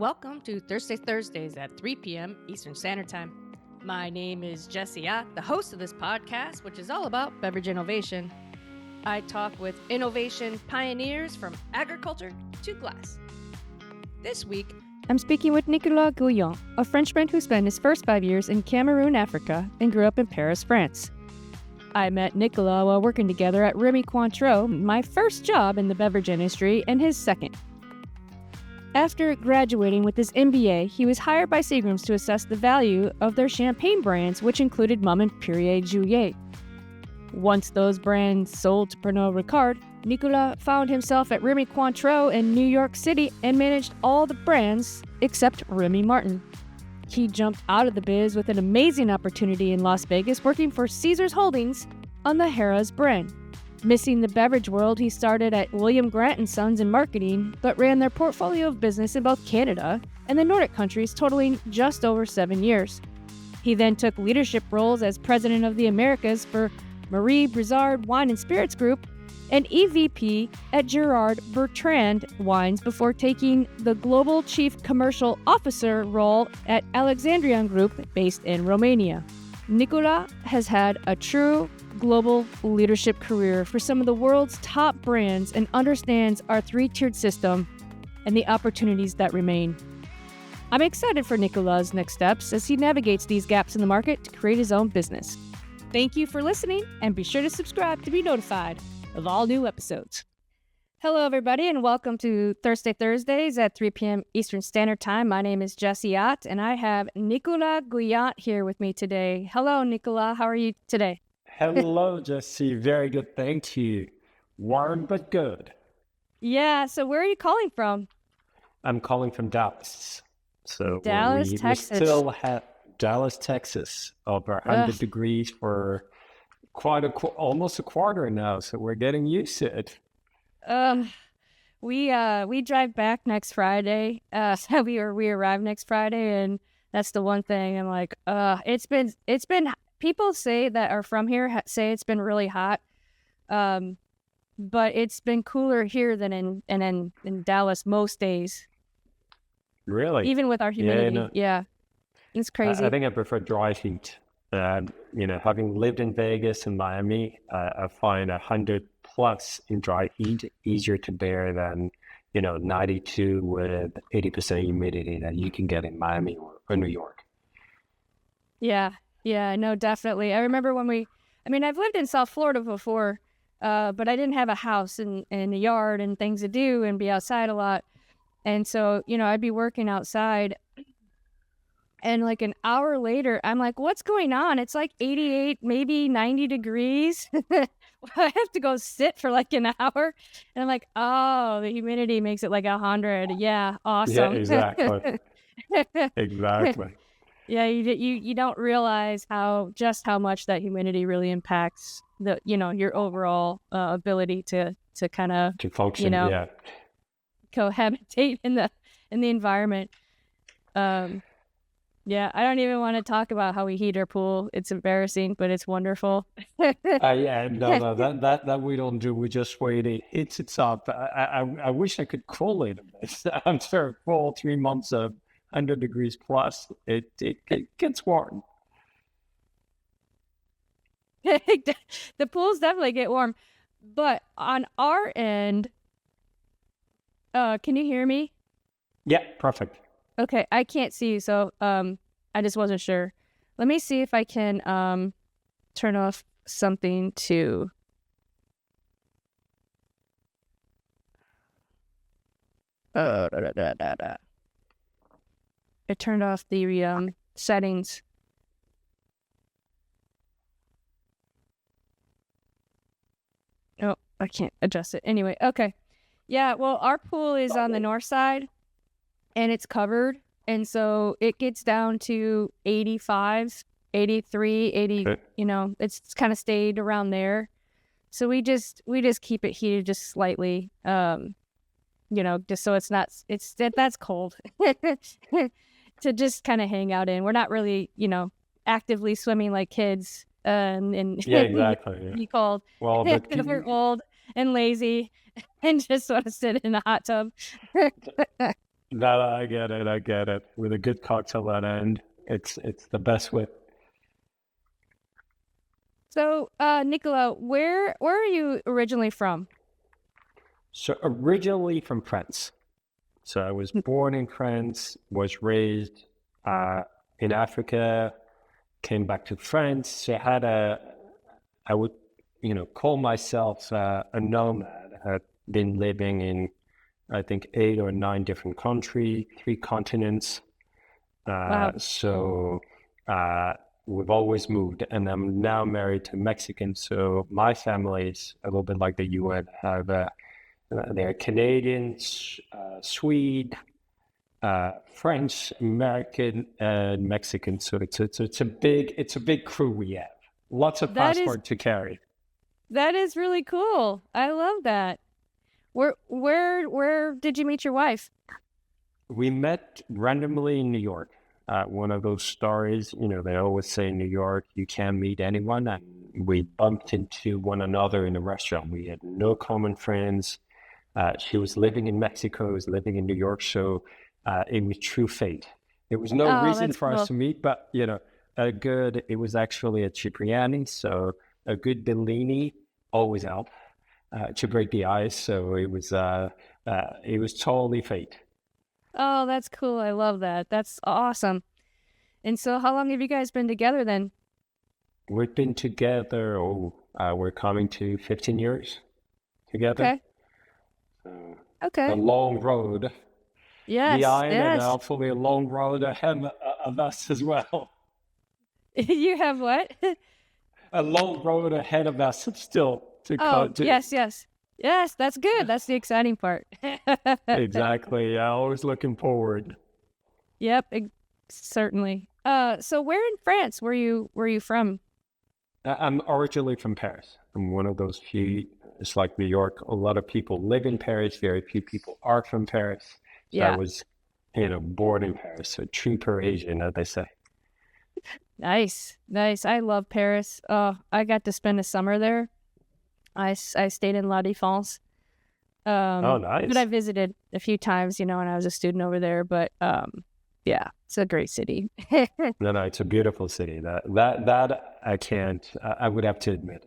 Welcome to Thursdays at 3 p.m. Eastern Standard Time. My name is Jessie Ott, the host of this podcast, which is all about beverage innovation. I talk with innovation pioneers from agriculture to glass. This week, I'm speaking with Nicolas Guillant, a Frenchman who spent his first 5 years in Cameroon, Africa, and grew up in Paris, France. I met Nicolas while working together at Remy Cointreau, my first job in the beverage industry, and his second. After graduating with his MBA, he was hired by Seagram to assess the value of their champagne brands, which included Mumm and Perrier Jouet. Once those brands sold to Pernod Ricard, Nicolas found himself at Remy Cointreau in New York City and managed all the brands except Remy Martin. He jumped out of the biz with an amazing opportunity in Las Vegas working for Ceasars Holdings on the Harrah's brand. Missing the beverage world, he started at William Grant & Sons in marketing, but ran their portfolio of business in both Canada and the Nordic countries, totaling just over 7 years. He then took leadership roles as president of the Americas for Marie Brizard Wine and Spirits Group and EVP at Gerard Bertrand Wines before taking the global chief commercial officer role at Alexandrian Group based in Romania. Nicolas has had a true global leadership career for some of the world's top brands and understands our three-tiered system and the opportunities that remain. I'm excited for Nicolas' next steps as he navigates these gaps in the market to create his own business. Thank you for listening, and be sure to subscribe to be notified of all new episodes. Hello, everybody, and welcome to Thursdays at 3 p.m. Eastern Standard Time. My name is Jessie Ott, and I have Nicolas Guillant here with me today. Hello, Nicolas. How are you today? Hello, Jessie. Very good. Thank you. Warm but good. Yeah. So where are you calling from? I'm calling from Dallas. So Dallas, we Texas. still have Dallas, Texas, over 100 degrees for almost a quarter now. So we're getting used to it. We drive back next Friday. So we arrive next Friday, and that's the one thing I'm like, it's been. People say that are from here say it's been really hot, but it's been cooler here than in Dallas most days. Really? Even with our humidity. Yeah. It's crazy. I think I prefer dry heat. Having lived in Vegas and Miami, I find 100 plus in dry heat easier to bear than 92 with 80% humidity that you can get in Miami or New York. Yeah, no, definitely. I remember I've lived in South Florida before, but I didn't have a house and a yard and things to do and be outside a lot. And so, I'd be working outside, and like an hour later, I'm like, what's going on? It's like 88, maybe 90 degrees. I have to go sit for like an hour. And I'm like, oh, the humidity makes it like 100. Yeah, awesome. Yeah, exactly. Exactly. Yeah, you don't realize how much that humidity really impacts your overall ability to kind of function, cohabitate in the environment. Yeah, I don't even want to talk about how we heat our pool. It's embarrassing, but it's wonderful. No, that we don't do. We just wait. It hits its up. I wish I could correlate this. I'm sure full 3 months of 100 degrees plus, it gets warm. The pools definitely get warm, but on our end, can you hear me? Yeah, perfect. Okay, I can't see you, so I just wasn't sure. Let me see if I can turn off something to. It turned off the settings. Oh, I can't adjust it. Anyway, okay. Yeah, well, our pool is on the north side, and it's covered. And so it gets down to 85, 83, 80, okay. It's kind of stayed around there. So we just keep it heated just slightly, just so that's cold. To just kind of hang out in. We're not really, actively swimming like kids. And yeah, exactly. Be cold. Well, but we're old and lazy and just want to sit in a hot tub. No, I get it. I get it. With a good cocktail at end, it's the best way. So, Nicola, where are you originally from? So originally from France. So I was born in France, was raised uh, in Africa, came back to France. So I would, call myself a nomad. I had been living in, I think, 8 or 9 different countries, 3 continents. Wow. So we've always moved, and I'm now married to Mexican. So my family is a little bit like the UN. Have they're Canadians, Swede, French, American, and Mexican. So it's a big crew we have. Lots of That is passport to carry. that is really cool. I love that. Where did you meet your wife? We met randomly in New York. One of those stories, they always say in New York, you can't meet anyone. And we bumped into one another in a restaurant. We had no common friends. She was living in Mexico, I was living in New York. So it was true fate. There was no Oh, reason that's for us cool. to meet, but, it was actually a Cipriani. So a good Bellini always helped to break the ice. So it was totally fate. Oh, that's cool. I love that. That's awesome. And so, how long have you guys been together then? We've been together, we're coming to 15 years together. Okay. So a Okay. long road Yes. behind and Yes. hopefully a long road ahead of us as well. You have what? A long road ahead of us still to Oh, come to. yes, yes. Yes, that's good. That's the exciting part. Exactly. Yeah, always looking forward. Yep, certainly. So where in France were you from? I'm originally from Paris. I'm one of those few. It's like New York. A lot of people live in Paris. Very few people are from Paris. So I Yeah. was, born in Paris. A true Parisian, as they say. Nice. Nice. I love Paris. Oh, I got to spend a summer there. I stayed in La Défense. Oh, But I nice. visited a few times, when I was a student over there, but yeah, it's a great city. No, no, it's a beautiful city. That I can't. I would have to admit,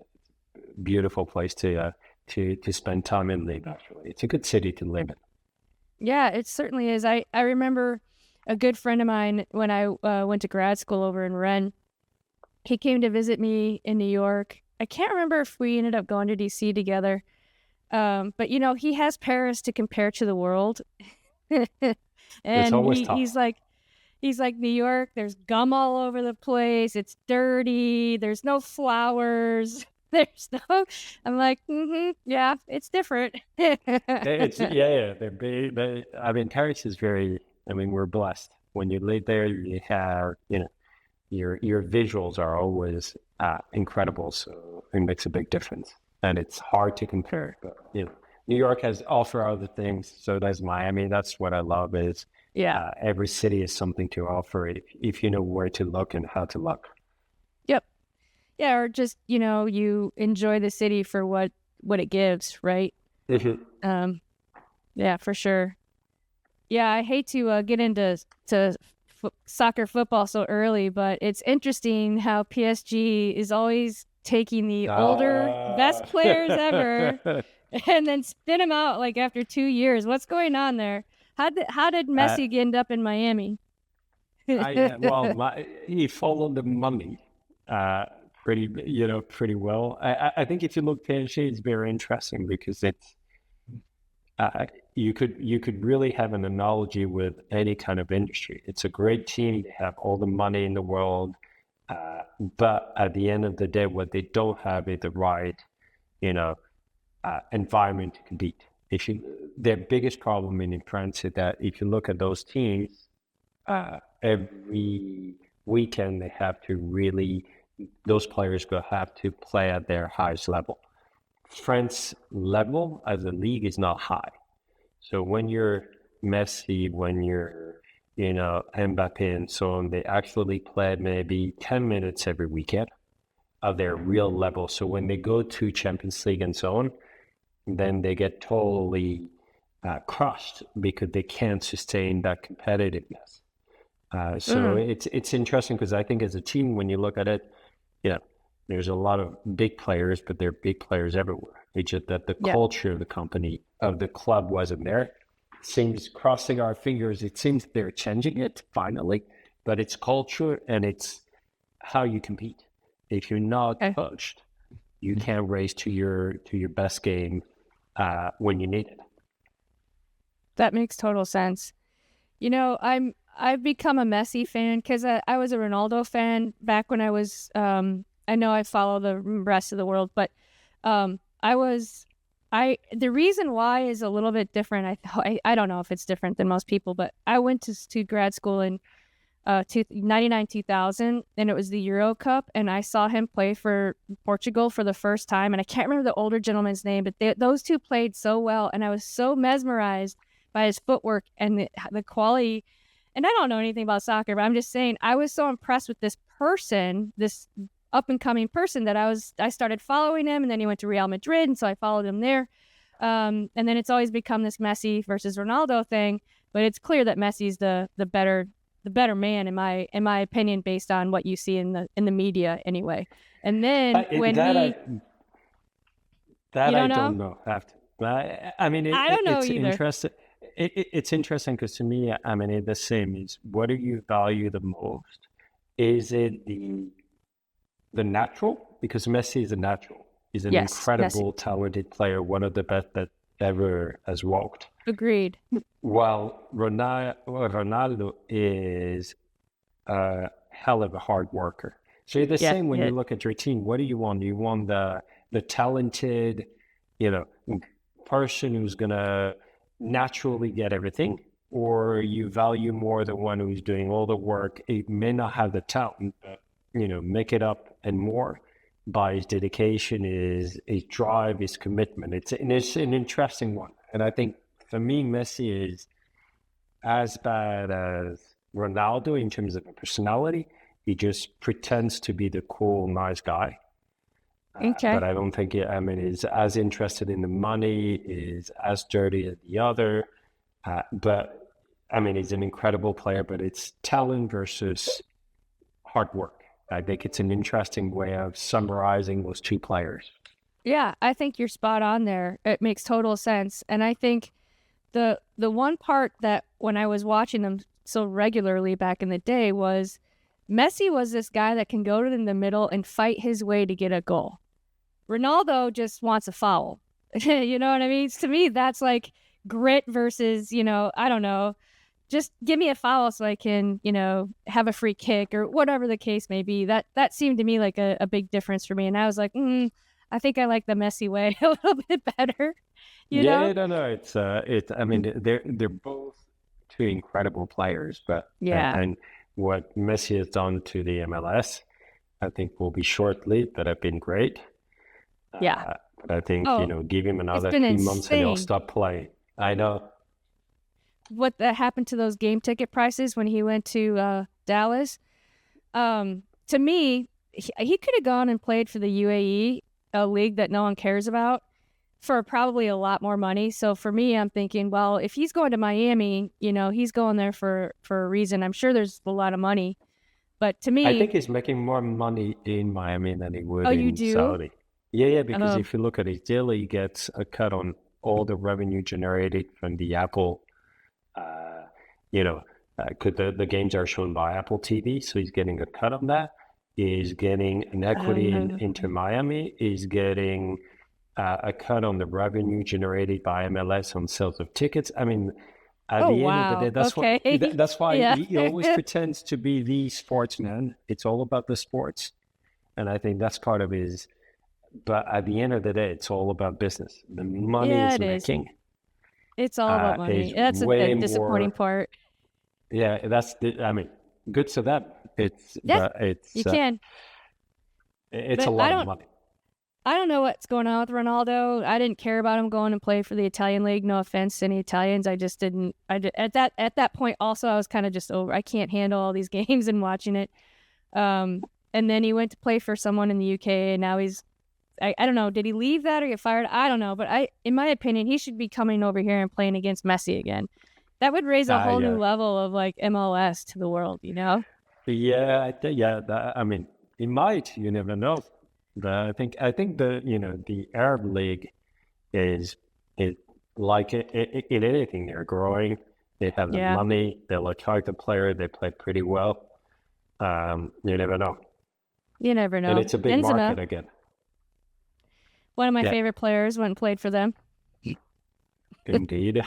beautiful place to spend time and live. Actually, it's a good city to live in. Yeah, it certainly is. I remember a good friend of mine when I went to grad school over in Rennes. He came to visit me in New York. I can't remember if we ended up going to DC together. But he has Paris to compare to the world. It's And always tough. he's like New York, there's gum all over the place, it's dirty, there's no flowers. There's no I'm like, yeah, it's different. It's yeah, yeah. They're big. I mean, Paris is very. I mean, we're blessed. When you live there, you have your visuals are always incredible. So it makes a big difference, and it's hard to compare. But New York has offer other things. So does Miami. That's what I love is Yeah. every city has something to offer if you know where to look and how to look. Yep. Yeah, or just, you enjoy the city for what it gives, right? Mhm. Um, yeah, for sure. Yeah, I hate to get into soccer football so early, but it's interesting how PSG is always taking the older, best Ah. players ever and then spin them out like after 2 years. What's going on there? How did uh, Messi end up in Miami? well, he followed the money uh, pretty well. I think if you look PSG, it's very interesting because it's you could really have an analogy with any kind of industry. It's a great team; they have all the money in the world, but at the end of the day, what they don't have is the right, you know, environment to compete. Their biggest problem in France is that if you look at those teams, every weekend they have to really those players will have to play at their highest level. France level as a league is not high. So when you're Messi, when you're Mbappe and so on, they actually play maybe 10 minutes every weekend of their real level. So when they go to Champions League and so on, then they get totally crushed because they can't sustain that competitiveness. So it's interesting because I think as a team, when you look at it, there's a lot of big players, but there are big players everywhere. It's just that the culture of the company, of the club wasn't there. Seems, crossing our fingers, it seems they're changing it finally, but it's culture and it's how you compete. If you're not coached, you can't race to your best game when you need it. That makes total sense. I've become a Messi fan because I was a Ronaldo fan back when I was. I know I follow the rest of the world, but the reason why is a little bit different. I don't know if it's different than most people, but I went to grad school in 99-2000, and it was the Euro Cup, and I saw him play for Portugal for the first time, and I can't remember the older gentleman's name, but those two played so well, and I was so mesmerized by his footwork and the quality. And I don't know anything about soccer, but I'm just saying I was so impressed with this person, this up-and-coming person, that I started following him, and then he went to Real Madrid, and so I followed him there. And then it's always become this Messi versus Ronaldo thing, but it's clear that Messi's the better man in my opinion, based on what you see in the media anyway. And then I don't know. I mean, I don't know either. Interesting. It's interesting because to me, I mean, it's the same. Is what do you value the most? Is it the natural? Because Messi is a natural. He's an incredible, talented player, one of the best that ever has walked. Agreed. While Ronaldo is a hell of a hard worker. So you're the same when you look at your team. What do you want? You want the talented, person who's gonna naturally get everything, or you value more the one who's doing all the work. It may not have the talent, but make it up and more by his dedication, his drive, his commitment. It's an interesting one, and I think for me, Messi is as bad as Ronaldo in terms of personality. He just pretends to be the cool, nice guy. But I don't think he's as interested in the money, is as dirty as the other. But he's an incredible player, but it's talent versus hard work. I think it's an interesting way of summarizing those two players. Yeah, I think you're spot on there. It makes total sense. And I think the one part that when I was watching them so regularly back in the day was Messi was this guy that can go in the middle and fight his way to get a goal. Ronaldo just wants a foul. You know what I mean? To me, that's like grit versus, I don't know, just give me a foul so I can, have a free kick or whatever the case may be. That seemed to me like a big difference for me. And I was like, I think I like the Messi way a little bit better. You know? No, they're both two incredible players, but and what Messi has done to the MLS, I think will be short-lived, but have been great. But I think, give him another 3 months and he'll stop playing. I know. What happened to those game ticket prices when he went to Dallas? To me, he could have gone and played for the UAE, a league that no one cares about, for probably a lot more money. So for me, I'm thinking, well, if he's going to Miami, he's going there for a reason. I'm sure there's a lot of money. But to me, I think he's making more money in Miami than he would in Saudi. Yeah, because if you look at his deal, he gets a cut on all the revenue generated from the Apple, the games are shown by Apple TV, so he's getting a cut on that. He's getting an equity into Miami. He's getting a cut on the revenue generated by MLS on sales of tickets. I mean, at the end of the day, that's why he always pretends to be the sportsman. It's all about the sports. And I think that's part of his... But at the end of the day, it's all about business. The money is making. It's all about money. That's the disappointing part. Yeah, good for them. It's a lot of money. I don't know what's going on with Ronaldo. I didn't care about him going and play for the Italian league. No offense to any Italians. I just didn't. At that point also, I was kind of just over. I can't handle all these games and watching it. And then he went to play for someone in the UK, and now he's I don't know. Did he leave that or get fired? I don't know. But in my opinion, he should be coming over here and playing against Messi again. That would raise a whole new level of like MLS to the world, you know? Yeah, I mean, it might. You never know. I think the Arab League is like in anything. They're growing. They have the money. They look like the player. They play pretty well. You never know. You never know. And it's a big market again. One of my favorite players went and played for them. Indeed.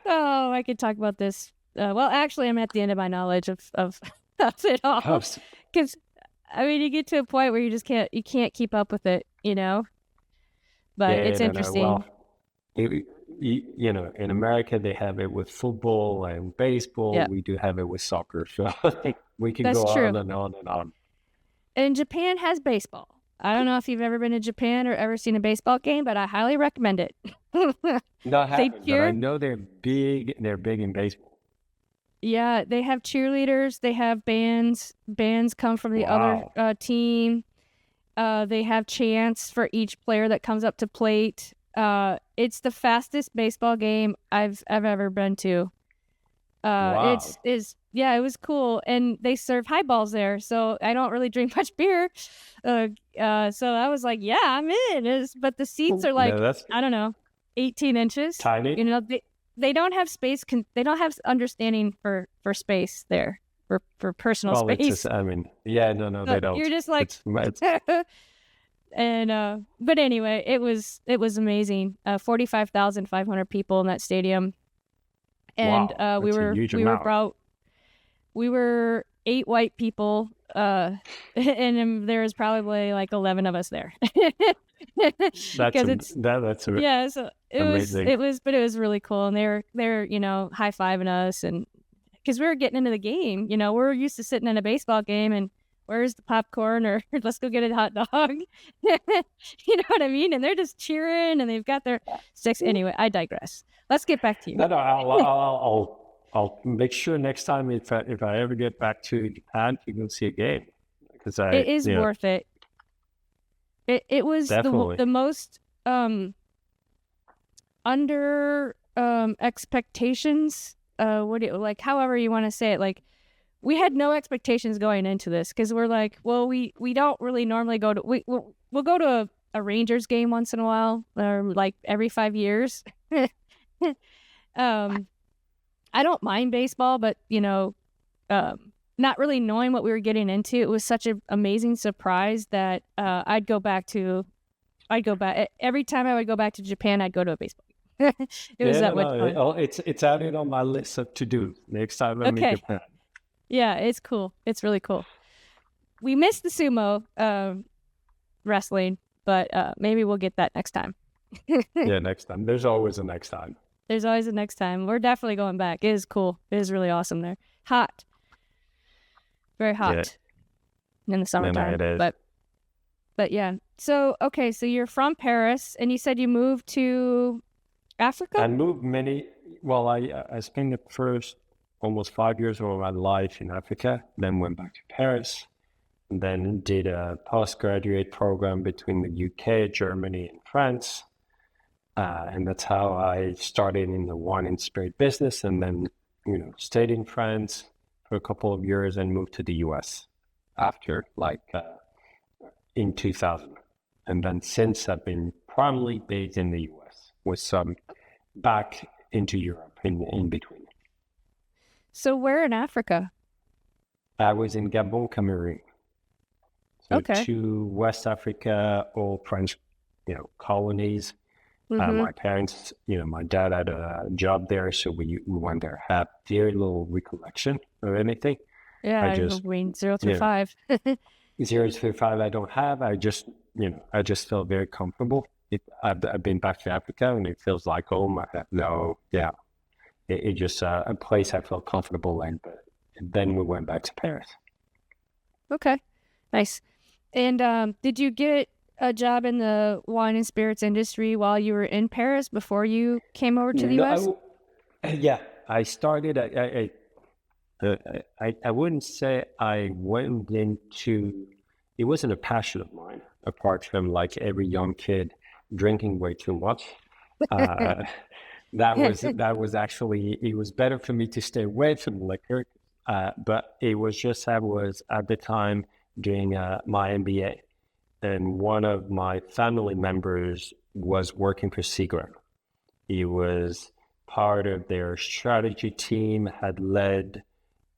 Oh, I could talk about this. Well, actually, I'm at the end of my knowledge of it all. Because, I mean, you get to a point where you can't keep up with it, you know? But it's interesting. Well, you know, in America, they have it with football and baseball. Yeah. We do have it with soccer. So I think we can go on and on and on. And Japan has baseball. I don't know if you've ever been to Japan or ever seen a baseball game, but I highly recommend it. No, I haven't, but I know they're big. They're big in baseball. Yeah, they have cheerleaders. They have bands. Bands come from the other team. They have chants for each player that comes up to plate. It's the fastest baseball game I've ever been to. It was cool, and they serve highballs there, so I don't really drink much beer. So I was like, yeah, I'm in. But the seats are like, I don't know, 18 inches. Tiny. You know, they don't have space. They don't have understanding for space there, for personal space. No, they don't. You're just like, and but anyway, it was amazing. 45,500 people in that stadium. And we were 8 white people, and there was probably like 11 of us there. That's so it was really cool, and they're you know, high-fiving us, and because we were getting into the game, you know, we're used to sitting in a baseball game and where's the popcorn, or let's go get a hot dog. You know what I mean? And they're just cheering, and they've got their sticks. Anyway, I digress. Let's get back to you. No, I'll make sure next time if I ever get back to Japan, you can see a game, because it is worth it. It was the most under expectations. However you want to say it, like, we had no expectations going into this, because we're like, well, we don't really normally go to we'll go to a Rangers game once in a while, or like every 5 years. I don't mind baseball, but you know, not really knowing what we were getting into, it was such an amazing surprise that I'd go back every time I would go back to Japan. I'd go to a baseball game. It's added on my list of to do next time I'm in Japan. Yeah, it's cool. It's really cool. We missed the sumo wrestling, but maybe we'll get that next time. Yeah, next time. There's always a next time. There's always a next time. We're definitely going back. It is cool. It is really awesome there. Hot. Very hot in the summertime. It is. But yeah. So, okay, so you're from Paris, and you said you moved to Africa? I moved I spent the first almost 5 years of my life in Africa, then went back to Paris, and then did a postgraduate program between the UK, Germany, and France. And that's how I started in the wine and spirit business, and then, you know, stayed in France for a couple of years and moved to the US after, in 2000. And then since, I've been primarily based in the US with some back into Europe in between. So where in Africa? I was in Gabon, Cameroon. So to West Africa, all French, you know, colonies. Mm-hmm. My parents, you know, my dad had a job there, so we went there. Have very little recollection of anything. Yeah, I just 0 through 5. 0 through 5, I don't have. I just felt very comfortable. I've been back to Africa, and it feels like home. It's just a place I felt comfortable in. But then we went back to Paris. Okay, nice. And did you get a job in the wine and spirits industry while you were in Paris before you came over to the US? I started. I wouldn't say I went into it wasn't a passion of mine, apart from like every young kid drinking way too much. Uh, that was actually, it was better for me to stay away from liquor. But it was just, I was at the time doing my MBA, and one of my family members was working for Seagram. He was part of their strategy team, had led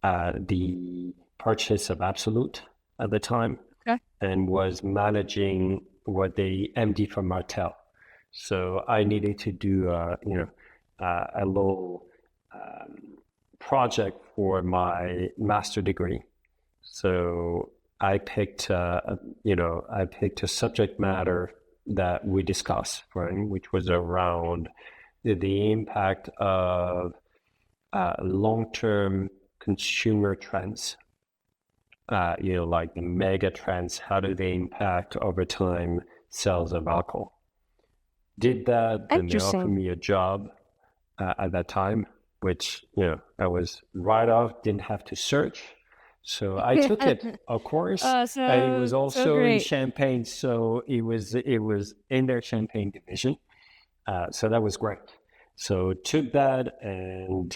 the purchase of Absolute at the time, Okay. and was managing what they MD for Martel. So I needed to do, a little project for my master degree. So I picked, I picked a subject matter that we discussed, right, which was around the impact of long-term consumer trends, like the mega trends. How do they impact over time sales of alcohol? Did that, then they offered me a job at that time, which, I was right off, didn't have to search. So I took it, of course. And it was also in Champagne, so it was in their Champagne division. So that was great. So took that and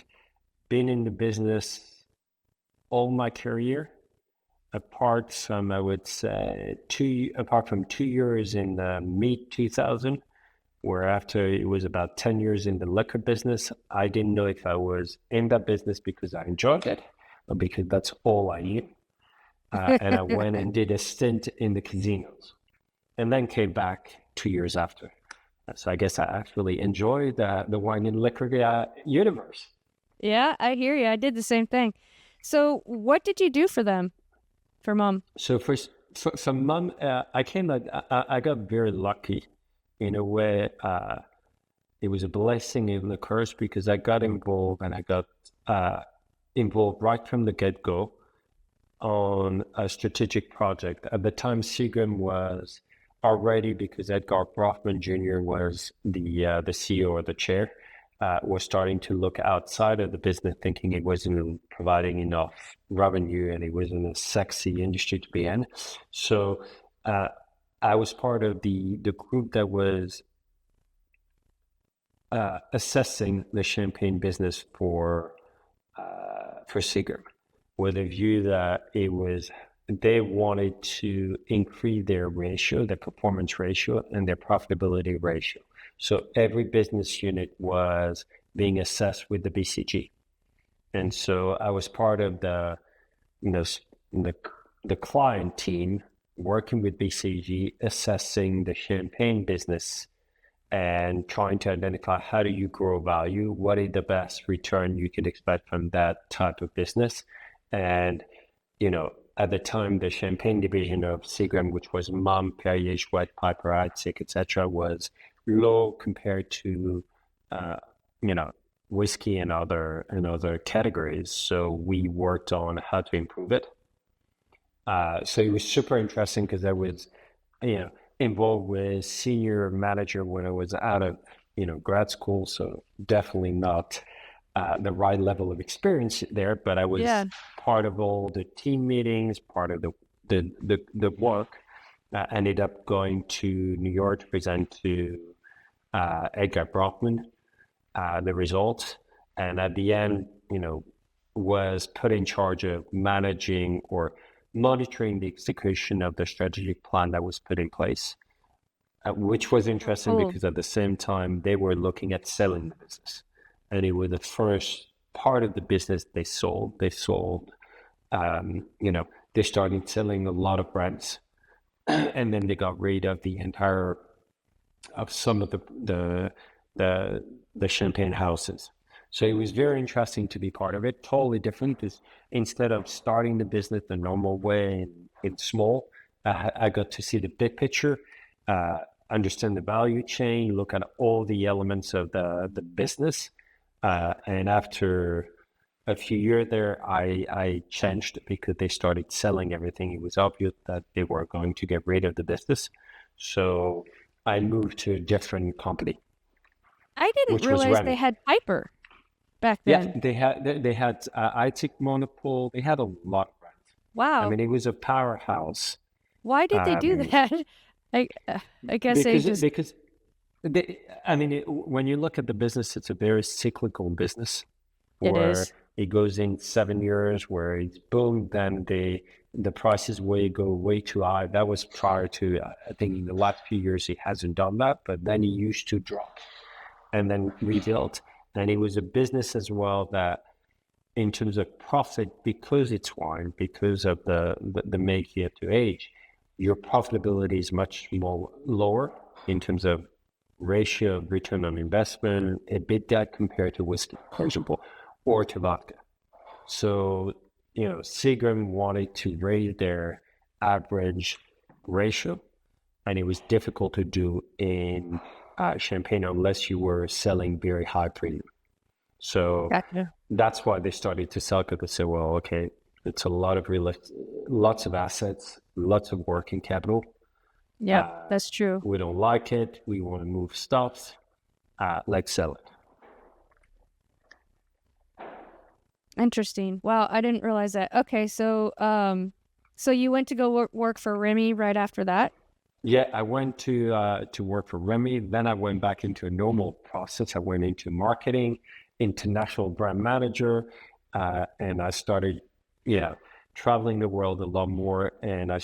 been in the business all my career, apart from, I would say, 2 years in the mid 2000, where after it was about 10 years in the liquor business. I didn't know if I was in that business because I enjoyed it or because that's all I knew. And I went and did a stint in the casinos and then came back 2 years after. So I guess I actually enjoyed the wine and liquor universe. Yeah, I hear you. I did the same thing. So what did you do for them, for Mumm? So for Mumm, I got very lucky in a way. It was a blessing and a curse because I got involved, and I got involved right from the get-go on a strategic project. At the time, Seagram was already, because Edgar Brofman Jr. was the CEO or the chair, was starting to look outside of the business, thinking it wasn't providing enough revenue and it wasn't a sexy industry to be in. So I was part of the group that was assessing the champagne business for Seagram, with a view that they wanted to increase their ratio, their performance ratio, and their profitability ratio. So every business unit was being assessed with the BCG, and so I was part of the client team working with BCG, assessing the champagne business and trying to identify how do you grow value, what is the best return you could expect from that type of business. And, at the time, the Champagne division of Seagram, which was Mumm, Perrier Jouet, Piper, Heidsieck, etc., was low compared to, whiskey and other categories. So we worked on how to improve it. So it was super interesting because I was, involved with senior manager when I was out of, grad school. So definitely not the right level of experience there, but I was part of all the team meetings, part of the work. Ended up going to New York to present to Edgar Brofman the results, and at the end, was put in charge of managing or monitoring the execution of the strategic plan that was put in place, which was interesting because at the same time they were looking at selling the business, and it was the first part of the business they sold. They sold, they started selling a lot of brands, and then they got rid of some of the champagne houses. So it was very interesting to be part of it. Totally different, because instead of starting the business the normal way and it's small, I got to see the big picture, understand the value chain, look at all the elements of the business. And after a few years there, I changed because they started selling everything. It was obvious that they were going to get rid of the business. So I moved to a different company. I didn't realize they had Piper back then. Yeah, they had Heidsieck Monopole. They had a lot of brands. Wow. I mean, it was a powerhouse Why did they do that? I, I guess they just... when you look at the business, it's a very cyclical business. It is. It goes in 7 years where it's boom, then the prices go way too high. That was prior to, I think in the last few years, he hasn't done that, but then he used to drop and then rebuild. And it was a business as well that in terms of profit, because it's wine, because of the make you have to age, your profitability is much more lower in terms of ratio of return on investment, EBITDA compared to whiskey, for example, or to vodka. So, Seagram wanted to raise their average ratio, and it was difficult to do in champagne unless you were selling very high premium. So That's why they started to sell, because they said, well, okay, it's a lot of lots of assets, lots of working capital. Yeah, that's true. We don't like it. We want to move stuff. Let's sell it. Interesting. Wow, I didn't realize that. Okay, so so you went to go work for Remy right after that? Yeah, I went to work for Remy. Then I went back into a normal process. I went into marketing, international brand manager, and I started, traveling the world a lot more. And I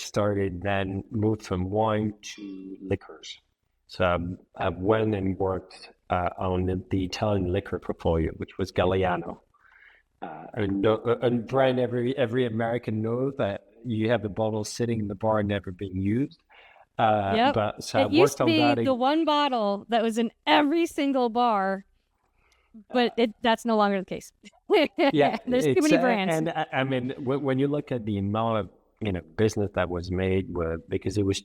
then moved from wine to liquors. So I went and worked on the Italian liquor portfolio, which was Galliano. A brand every American knows that you have the bottle sitting in the bar never being used. Yep. But so it used to be the one bottle that was in every single bar, but that's no longer the case. Yeah, there's too many brands. And when you look at the amount of business that was made, because it was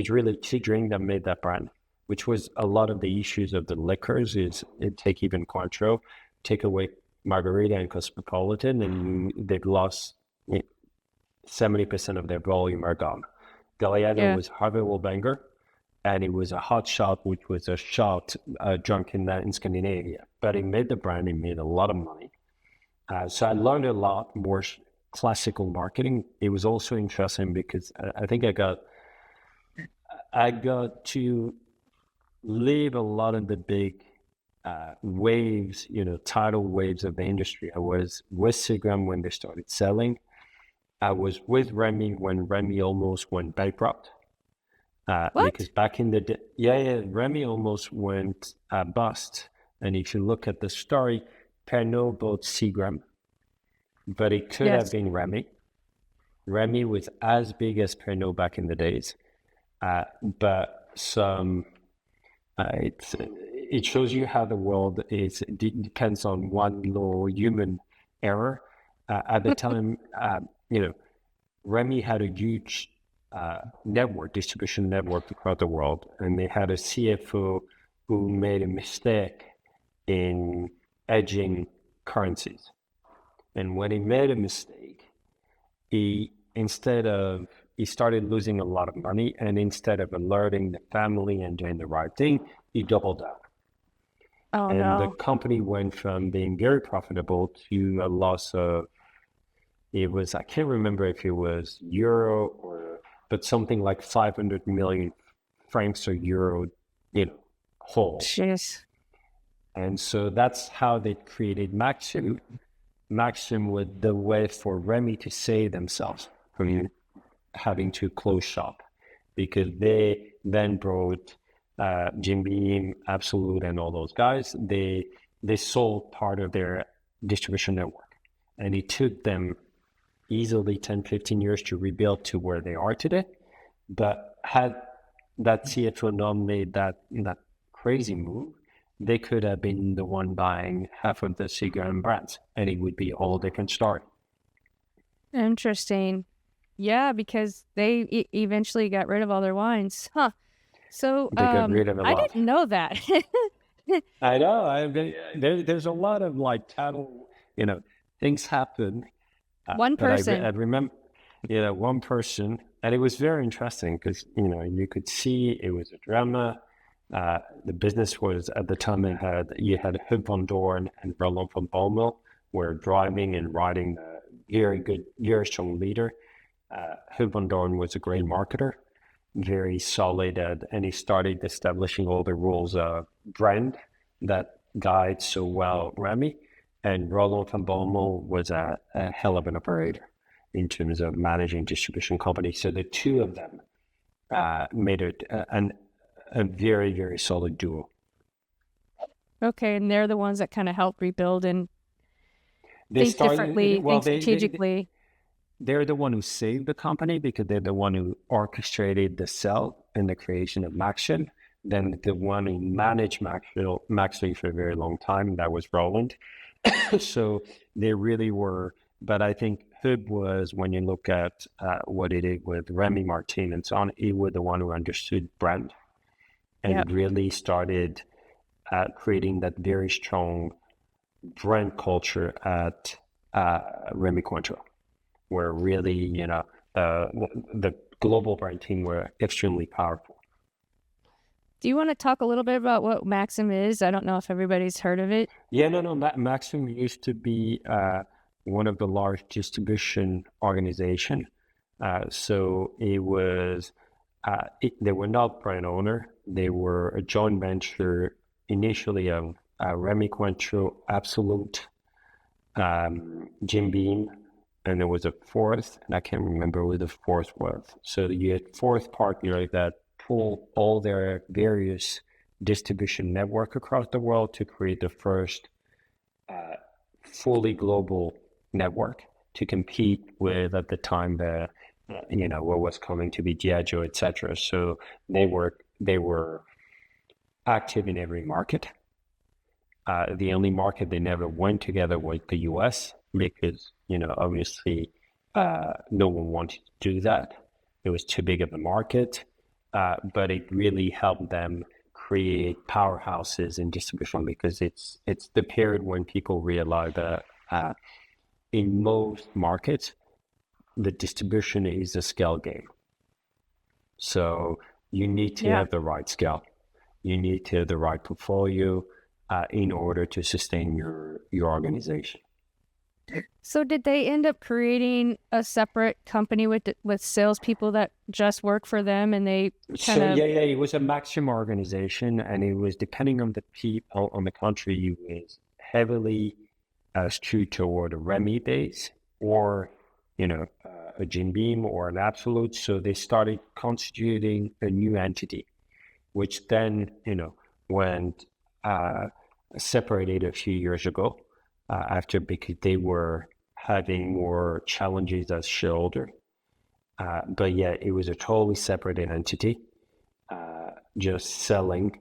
really two drinks that made that brand, which was a lot of the issues of the liquors. Take even Cointreau, take away Margarita and Cosmopolitan, and they've lost 70% of their volume are gone. Galliano was Harvey Wallbanger, and it was a hot shot, which was a shot drunk in Scandinavia. But it made the brand, it made a lot of money. So I learned a lot more classical marketing. It was also interesting because I think I got to live a lot of the big waves, tidal waves of the industry. I was with Seagram when they started selling. I was with Remy when Remy almost went bankrupt. Because back in the day, Remy almost went bust. And if you look at the story, Pernod bought Seagram, but it could have been Remy. Remy was as big as Pernod back in the days, but it shows you how the world is. It depends on one little human error. At the time, Remy had a huge distribution network across the world, and they had a CFO who made a mistake in hedging currencies. And when he made a mistake, he started losing a lot of money, and instead of alerting the family and doing the right thing, he doubled down. Oh, and no. The company went from being very profitable to a loss of, I can't remember if it was euro but something like 500 million francs or euro, whole. Jeez. And so that's how they created Maxim. Maxim was the way for Remy to save themselves from having to close shop, because they then brought Jim Beam, Absolute, and all those guys. They sold part of their distribution network, and it took them easily 10, 15 years to rebuild to where they are today. But had that CFO not made that crazy move, they could have been the one buying half of the Seagram brands, and it would be a whole different story. Interesting. Yeah, because they eventually got rid of all their wines. Huh. So they got rid of a lot. I didn't know that. I know. There's a lot of things happen. One person. I remember, one person, and it was very interesting because, you could see it was a drama. The business was, at the time, you had Huub van Doorn and Roland van Bommel were driving and riding a very good, very strong leader. Huub van Doorn was a great marketer, very solid, and he started establishing all the rules of brand that guide so well Remy. And Roland van Bommel was a hell of an operator in terms of managing distribution companies. So the two of them made it a very, very solid duo. Okay, and they're the ones that kind of helped rebuild and think differently, think strategically. They're the one who saved the company because they're the one who orchestrated the sale and the creation of Maxim. Then the one who managed Maxim for a very long time, that was Roland. So they really were, but I think Huub was, when you look at what he did with Remy Martin and so on, he was the one who understood brand and really started creating that very strong brand culture at Remy Cointreau, where really, the global brand team were extremely powerful. Do you want to talk a little bit about what Maxim is? I don't know if everybody's heard of it. Yeah, no. Maxim used to be one of the large distribution organization. So it was, they were not brand owner. They were a joint venture initially of Remy Cointreau, Absolute, Jim Beam, and there was a fourth, and I can't remember who the fourth was. So you had fourth partner that pull all their various distribution network across the world to create the first fully global network to compete with, at the time, what was coming to be Diageo, etc. So they were active in every market. The only market they never went together was the US because, obviously no one wanted to do that. It was too big of a market. But it really helped them create powerhouses in distribution because it's the period when people realize that in most markets, the distribution is a scale game. So you need to have the right scale. You need to have the right portfolio in order to sustain your organization. So did they end up creating a separate company with salespeople that just work for them, and they it was a Maxim organization, and it was, depending on the people on the country, it was heavily skewed toward a Remy base or a Jim Beam or an Absolute. So they started constituting a new entity, which then went separated a few years ago. Because they were having more challenges as shareholder. But yeah, it was a totally separate entity, just selling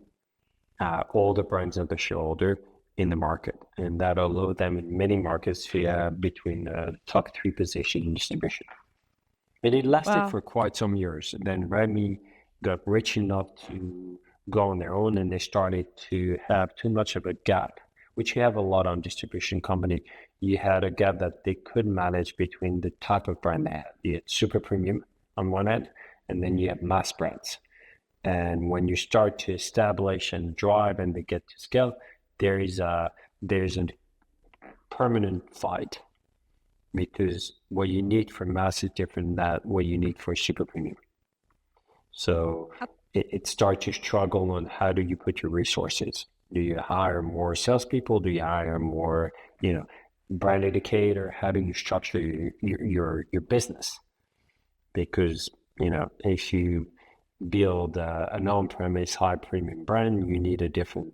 all the brands of the shareholder in the market. And that allowed them in many markets to have between the top 3 position in distribution. And it lasted for quite some years. And then Remy got rich enough to go on their own, and they started to have too much of a gap, which you have a lot on distribution company. You had a gap that they couldn't manage between the type of brand they had. You had super premium on one end, and then you have mass brands. And when you start to establish and drive and they get to scale, there's a permanent fight, because what you need for mass is different than what you need for super premium. So it starts to struggle on how do you put your resources. Do you hire more salespeople? Do you hire more, brand educator? How do you structure your business? Because, if you build an on-premise high premium brand, you need a different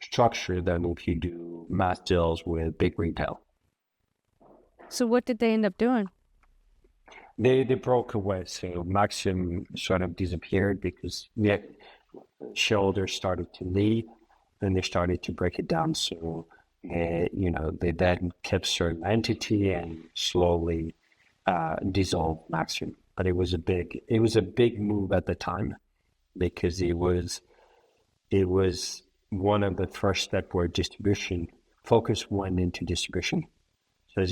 structure than if you do mass deals with big retail. So what did they end up doing? They broke away. So Maxim sort of disappeared because shareholders started to leave. And they started to break it down. So, they then kept certain entity and slowly dissolved Maxim. But it was a big move at the time, because it was one of the first steps where distribution focus went into distribution. So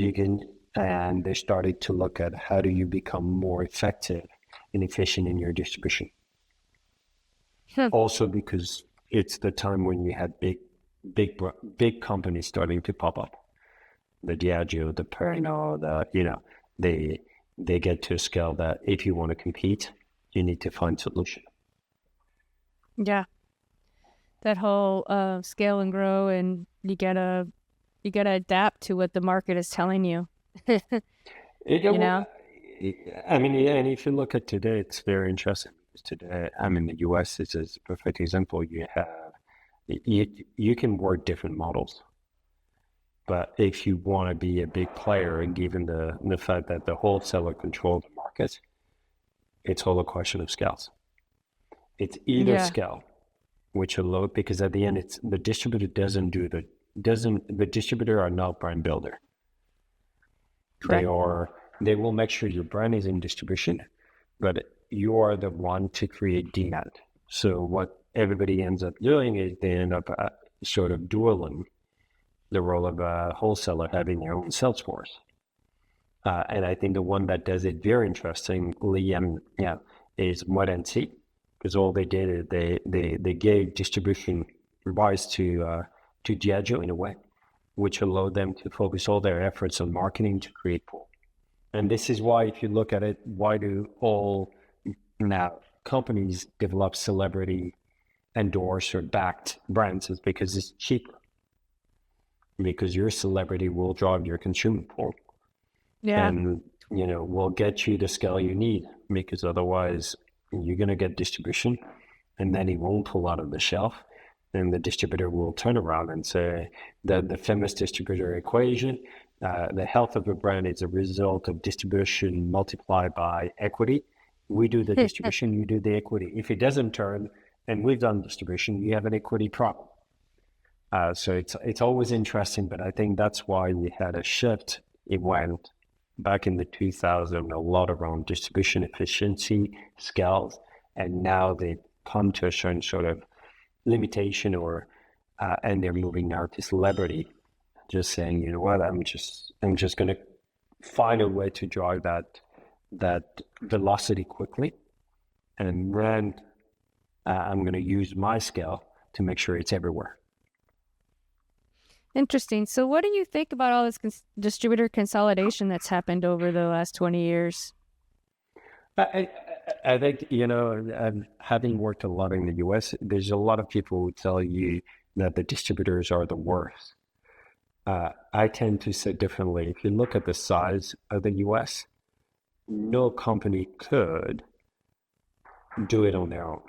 and they started to look at how do you become more effective and efficient in your distribution. Also because it's the time when you had big companies starting to pop up, the Diageo, the Pernod, they get to a scale that if you want to compete, you need to find solution. Yeah. That whole scale and grow, and you gotta adapt to what the market is telling you. You know? I mean, yeah, and if you look at today, it's very interesting. Because today, I mean, the US is a perfect example. You can work different models, but if you want to be a big player, and given the fact that the wholesaler controls the market, it's all a question of scales. It's either scale, which are low, because at the end, it's the distributor the distributor are not brand builder. Correct. They will make sure your brand is in distribution, but you are the one to create demand. So what everybody ends up doing is they end up sort of dueling the role of a wholesaler, having their own sales force. And I think the one that does it very interestingly, is Mumm, because all they did is they gave distribution rights to Diageo in a way, which allowed them to focus all their efforts on marketing to create pull. And this is why, if you look at it, why do all now companies develop celebrity endorsed or backed brands? Is because it's cheaper. Because your celebrity will drive your consumer pull. Yeah. And, will get you the scale you need, because otherwise you're going to get distribution and then it won't pull out of the shelf. And the distributor will turn around and say that the famous distributor equation, the health of a brand is a result of distribution multiplied by equity. We do the distribution, you do the equity. If it doesn't turn and we've done distribution, you have an equity problem. So it's always interesting, but I think that's why we had a shift. It went back in the 2000s, a lot around distribution efficiency, scales, and now they've come to a certain sort of limitation, and they're moving now to celebrity, just saying, you know what, I'm just going to find a way to drive that velocity quickly, and then I'm going to use my scale to make sure it's everywhere. Interesting. So what do you think about all this distributor consolidation that's happened over the last 20 years? I think, having worked a lot in the US, there's a lot of people who tell you that the distributors are the worst. I tend to say differently. If you look at the size of the US, no company could do it on their own,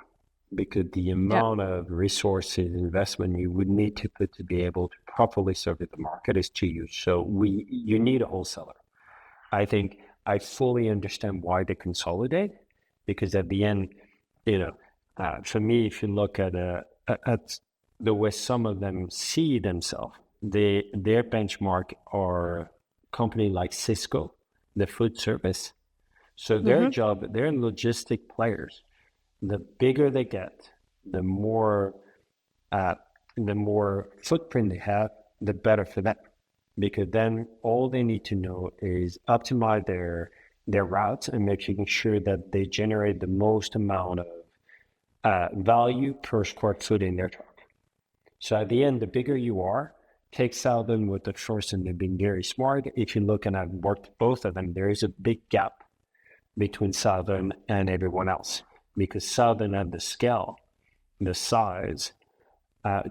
because the amount of resources, investment you would need to put to be able to properly serve the market is too huge. So you need a wholesaler. I think I fully understand why they consolidate, because at the end, for me, if you look at the way some of them see themselves, their benchmark are company like Cisco, the food service. So their job, they're logistic players. The bigger they get, the more footprint they have, the better for them. Because then all they need to know is optimize their routes and making sure that they generate the most amount of value per square foot in their truck. So at the end, the bigger you are, take Southern with the first, and they've been very smart. If you look, and I've worked both of them, there is a big gap between Southern and everyone else, because Southern had the scale, the size,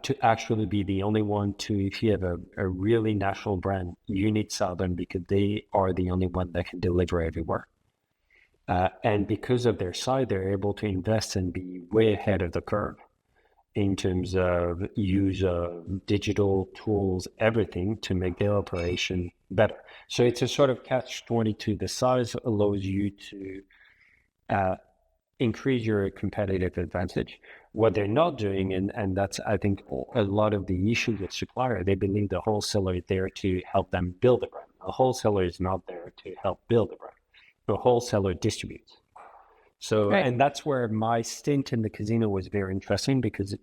to actually be the only one to, if you have a really national brand, you need Southern, because they are the only one that can deliver everywhere. And because of their size, they're able to invest and be way ahead of the curve in terms of use of digital tools, everything to make their operation better. So it's a sort of catch-22. The size allows you to increase your competitive advantage. What they're not doing, and that's, I think, a lot of the issue with Supplier, they believe the wholesaler is there to help them build the brand. The wholesaler is not there to help build the brand. The wholesaler distributes. So, right. And that's where my stint in the casino was very interesting, because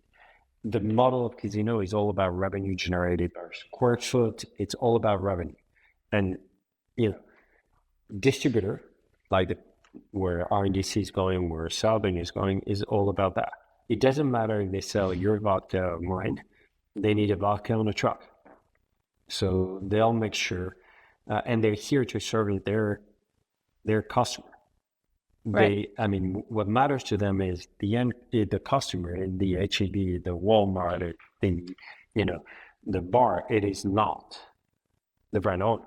the model of casino is all about revenue generated per square foot. It's all about revenue. And, distributor, like where RNDC is going, where Southern is going, is all about that. It doesn't matter if they sell your vodka or mine. They need a vodka on a truck. So they'll make sure, and they're here to serve their their customer. Right. What matters to them is the customer, the HEB, the Walmart, the bar. It is not the brand owner.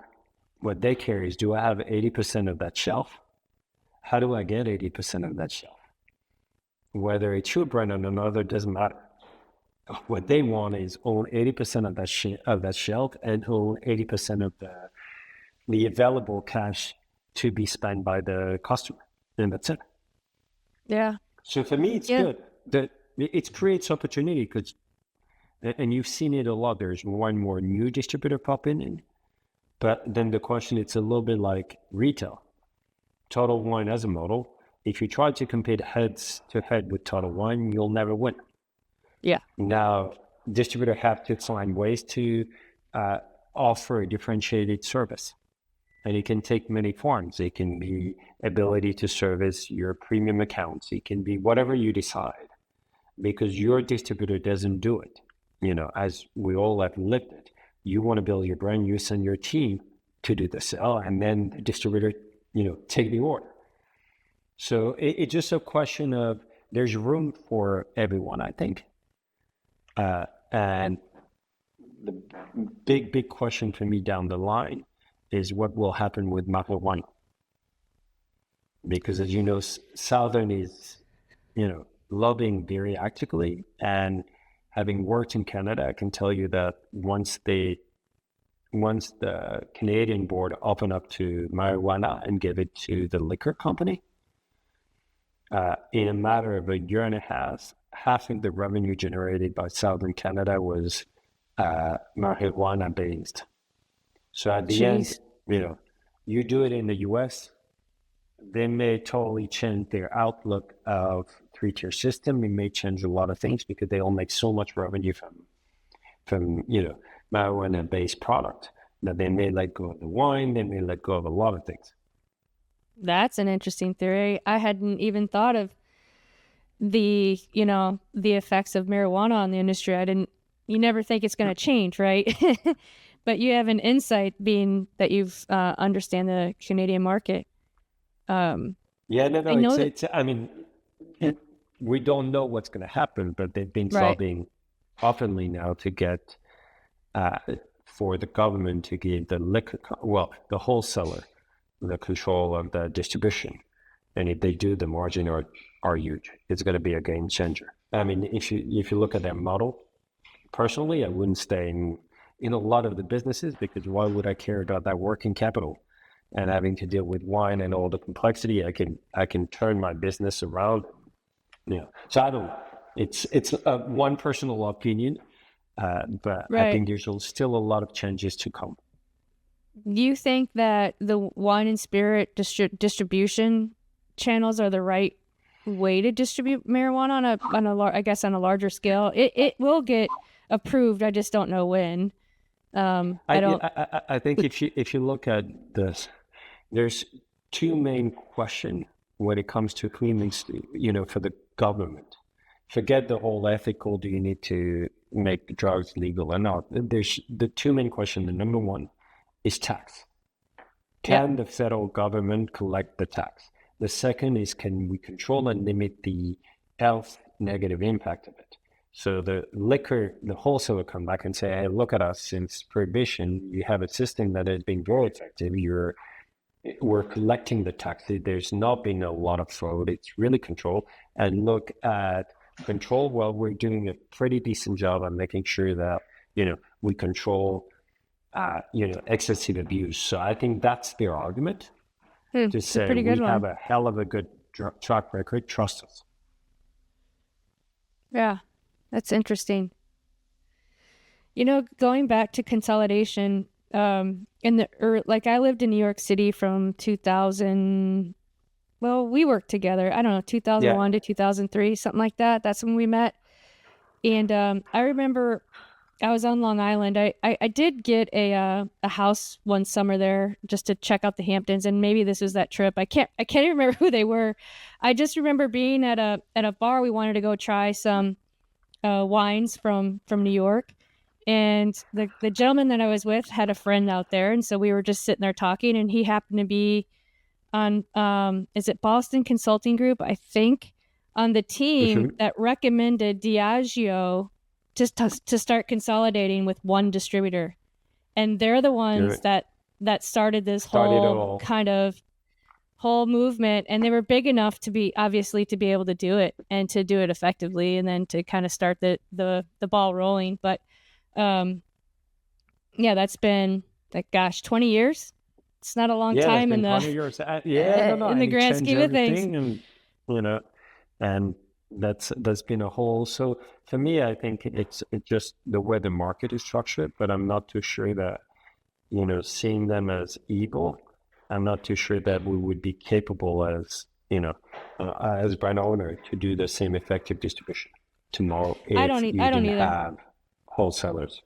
What they care is, do I have 80% of that shelf? How do I get 80% of that shelf? Whether it's your brand or another, doesn't matter. What they want is own 80% of that shelf and own 80% of the available cash to be spent by the customer. And that's it. Yeah. So for me, it's good that it creates opportunity, because, and you've seen it a lot. There's more and more new distributor popping in. But then the question, it's a little bit like retail. Total Wine as a model, if you try to compete heads to head with Total Wine, you'll never win. Yeah. Now, distributors have to find ways to offer a differentiated service. And it can take many forms. It can be ability to service your premium accounts. It can be whatever you decide, because your distributor doesn't do it. As we all have lived it. You want to build your brand, you send your team to do the sell, and then the distributor, take the order. So it's just a question of, there's room for everyone, I think. And the big question for me down the line is what will happen with Martin Wine. Because as you know, Southern is, lobbying very actively, and having worked in Canada, I can tell you that once the Canadian board opened up to marijuana and gave it to the liquor company, in a matter of a year and a half of the revenue generated by Southern Canada was marijuana based. So at the end, you do it in the US, they may totally change their outlook of three-tier system. It may change a lot of things, because they all make so much revenue from marijuana-based product, that they may let go of the wine, they may let go of a lot of things. That's an interesting theory. I hadn't even thought of the effects of marijuana on the industry. You never think it's going to change, right? But you have an insight, being that you've understand the Canadian market. We don't know what's going to happen, but they've been lobbying openly now to get for the government to give the the wholesaler the control of the distribution. And if they do, the margin are huge. It's going to be a game changer. If you look at their model, personally, I wouldn't stay in a lot of the businesses, because why would I care about that working capital and having to deal with wine and all the complexity? I can turn my business around. So I don't know. It's one personal opinion, but I think there's still a lot of changes to come. Do you think that the wine and spirit distribution channels are the right way to distribute marijuana on a larger scale? It will get approved. I just don't know when. I think if you look at this, there's two main questions when it comes to cleanliness, for the government. Forget the whole ethical, do you need to make drugs legal or not? There's the two main questions. The number one is tax. Can the federal government collect the tax? The second is, can we control and limit the health negative impact of it? So the wholesaler come back and say, hey, look at us, since prohibition, you have a system that has been very effective. We're collecting the tax. There's not been a lot of fraud. It's really controlled. And look at control. Well, we're doing a pretty decent job on making sure that, we control, excessive abuse. So I think that's their argument to say we have a hell of a good track record. Trust us. Yeah, that's interesting. Going back to consolidation, I lived in New York City from 2000. Well, we worked together. I don't know, 2001 to 2003, something like that. That's when we met. And I remember I was on Long Island. I did get a house one summer there just to check out the Hamptons, and maybe this was that trip. I can't even remember who they were. I just remember being at a bar. We wanted to go try some wines from New York, and the gentleman that I was with had a friend out there, and so we were just sitting there talking, and he happened to be on is it Boston Consulting Group, I think, on the team that recommended Diageo just to start consolidating with one distributor. And they're the ones that started this whole kind of whole movement, and they were big enough to be able to do it and to do it effectively, and then to kind of start the ball rolling. But that's been 20 years. It's not a long time in the 20 years. In the grand scheme of things. And, and that's been a whole. So for me, I think it's just the way the market is structured, but I'm not too sure that, seeing them as evil, I'm not too sure that we would be capable as brand owner to do the same effective distribution tomorrow. I don't either. Have wholesalers.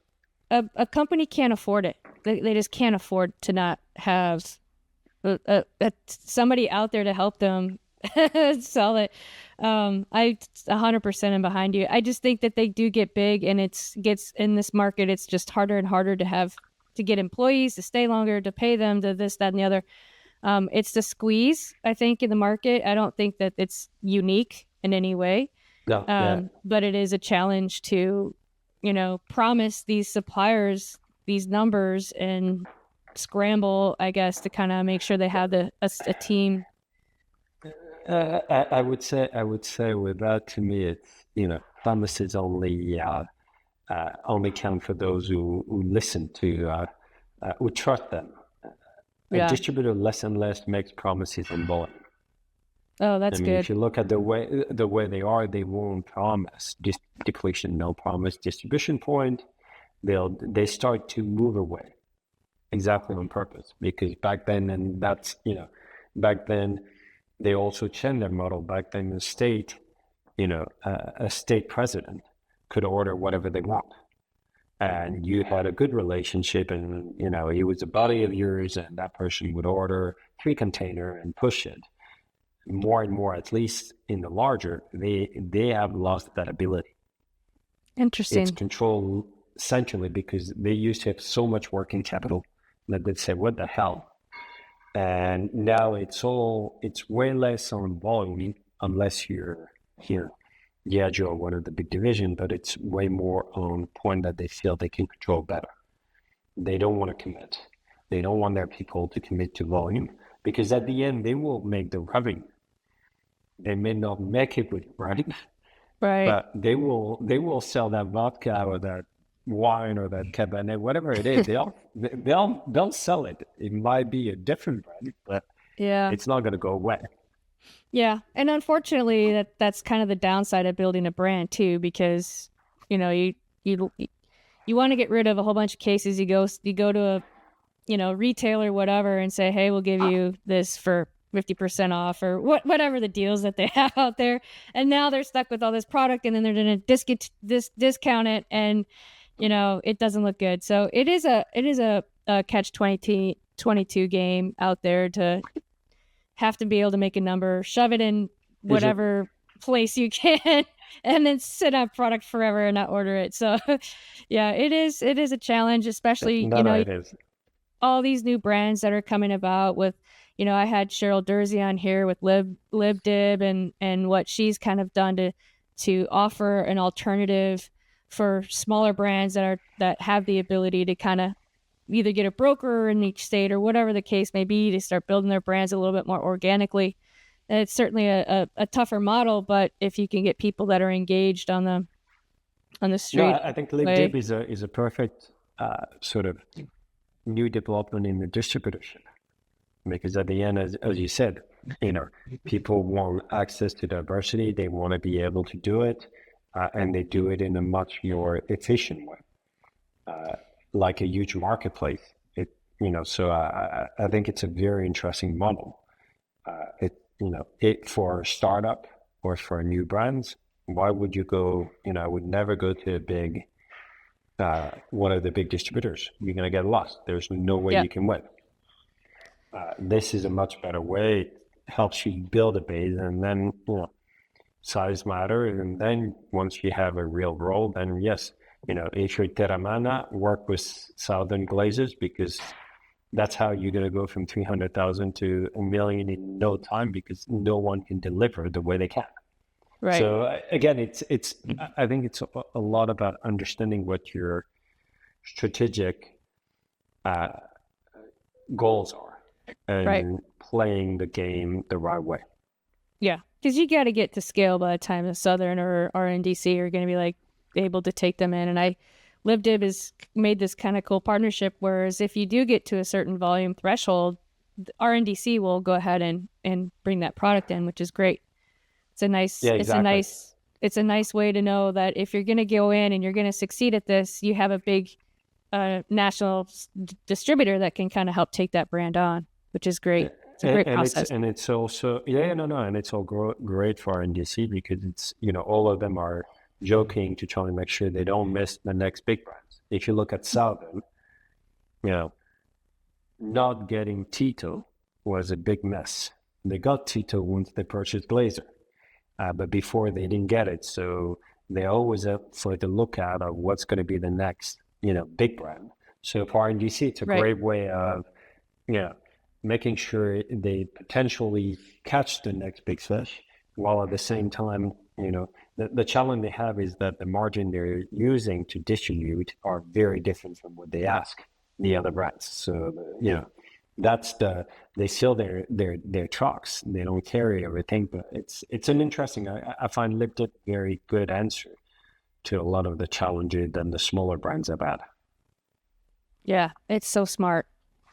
A company can't afford it. They just can't afford to not have somebody out there to help them sell it. I 100% am behind you. I just think that they do get big, and gets in this market, it's just harder and harder to get employees to stay longer, to pay them, to this, that, and the other. It's the squeeze, I think, in the market. I don't think that it's unique in any way. No, but it is a challenge to, promise these suppliers these numbers and scramble, I guess, to kind of make sure they have a team. I would say with that, to me, it's, promises only count for those who listen to, who trust them. A distributor less and less makes promises on volume. Oh, that's good. If you look at the way they are, they won't promise depletion, no promise distribution point. They start to move away, exactly on purpose, because back then, back then they also changed their model. Back then, the state, a state president could order whatever they want, and you had a good relationship, and he was a buddy of yours, and that person would order 3 containers and push it. More and more, at least in the larger, they have lost that ability. Interesting. It's controlled centrally because they used to have so much working capital that they'd say, "What the hell?" And now it's way less on volume, unless you're here, Diageo, one of the big division, but it's way more on point that they feel they can control better. They don't want to commit. They don't want their people to commit to volume, because at the end they will make the revenue. They may not make it with revenue, right? But they will sell that vodka or that wine or that Cabernet, whatever it is. they'll sell it. It might be a different brand, but it's not going to go away. Yeah, and unfortunately, that's kind of the downside of building a brand too, because you want to get rid of a whole bunch of cases. You go to a retailer, whatever, and say, hey, we'll give you this for 50% off, or whatever the deals that they have out there. And now they're stuck with all this product, and then they're going to discount it, and it doesn't look good. So it is a catch 22 game out there, to have to be able to make a number, shove it in whatever place you can, and then sit on product forever and not order it. So yeah, it is a challenge, especially it is. All these new brands that are coming about with, I had Cheryl Dursey on here with Lib Dib and what she's kind of done to offer an alternative for smaller brands that have the ability to kind of either get a broker in each state or whatever the case may be, to start building their brands a little bit more organically. And it's certainly a tougher model, but if you can get people that are engaged on the street. No, I think Lib Dib is a perfect sort of new development in the distributorship. Because at the end, as you said, people want access to diversity. They want to be able to do it, and they do it in a much more efficient way, like a huge marketplace. So I think it's a very interesting model. For a startup or for new brands, why would you go? I would never go to a big one of the big distributors. You're gonna get lost. There's no way you can win. This is a much better way. It helps you build a base, and then size matters. And then once you have a real role, then yes, if you're Terramana, work with Southern Glazers, because that's how you're going to go from 300,000 to a million in no time, because no one can deliver the way they can. Right. So again, I think it's a lot about understanding what your strategic goals are and playing the game the right way. Yeah, because you got to get to scale by the time the Southern or RNDC are going to be like able to take them in. And LivDib has made this kind of cool partnership, whereas if you do get to a certain volume threshold, RNDC will go ahead and bring that product in, which is great. It's a nice, it's a nice way to know that if you're going to go in and you're going to succeed at this, you have a big national distributor that can kind of help take that brand on, which is great. It's a great process. And it's also, and it's all great for RNDC, because it's, all of them are joking to try and make sure they don't miss the next big brands. If you look at Southern, not getting Tito was a big mess. They got Tito once they purchased Blazer, but before they didn't get it. So they're always up for the lookout of what's going to be the next, big brand. So for RNDC, it's a great way of, making sure they potentially catch the next big fish, while at the same time, the challenge they have is that the margin they're using to distribute are very different from what they ask the other brands. So, that's they sell their trucks. They don't carry everything, but it's an interesting, I find LivDib very good answer to a lot of the challenges that the smaller brands have had. Yeah, it's so smart.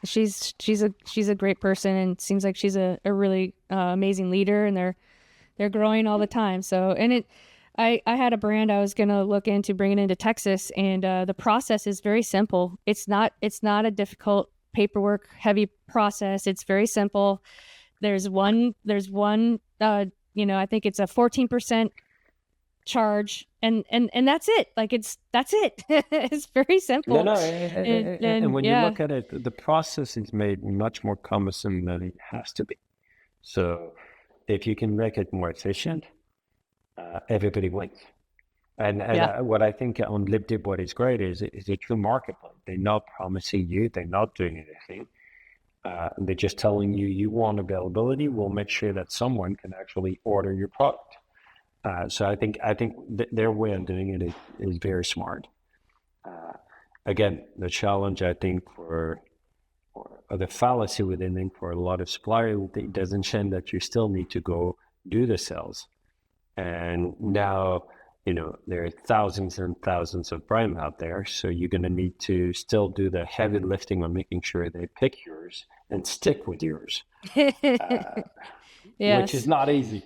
She's a great person, and seems like she's a really amazing leader, and they're growing all the time. So, and I had a brand I was going to look into bringing into Texas, and the process is very simple. It's not a difficult paperwork heavy process. It's very simple. There's one I think it's a 14% charge, and that's it. Like that's it. It's very simple. And when you look at it, the process is made much more cumbersome than it has to be. So if you can make it more efficient, everybody wins. And what I think on LivDib, what is great is a true marketplace. They're not promising you, they're not doing anything. They're just telling you want availability. We'll make sure that someone can actually order your product. So I think their way of doing it is very smart. Again, the challenge, I think, or the fallacy within it for a lot of suppliers, it doesn't change that you still need to go do the sales. And now, there are thousands and thousands of brands out there. So you're going to need to still do the heavy lifting on making sure they pick yours and stick with yours, which is not easy.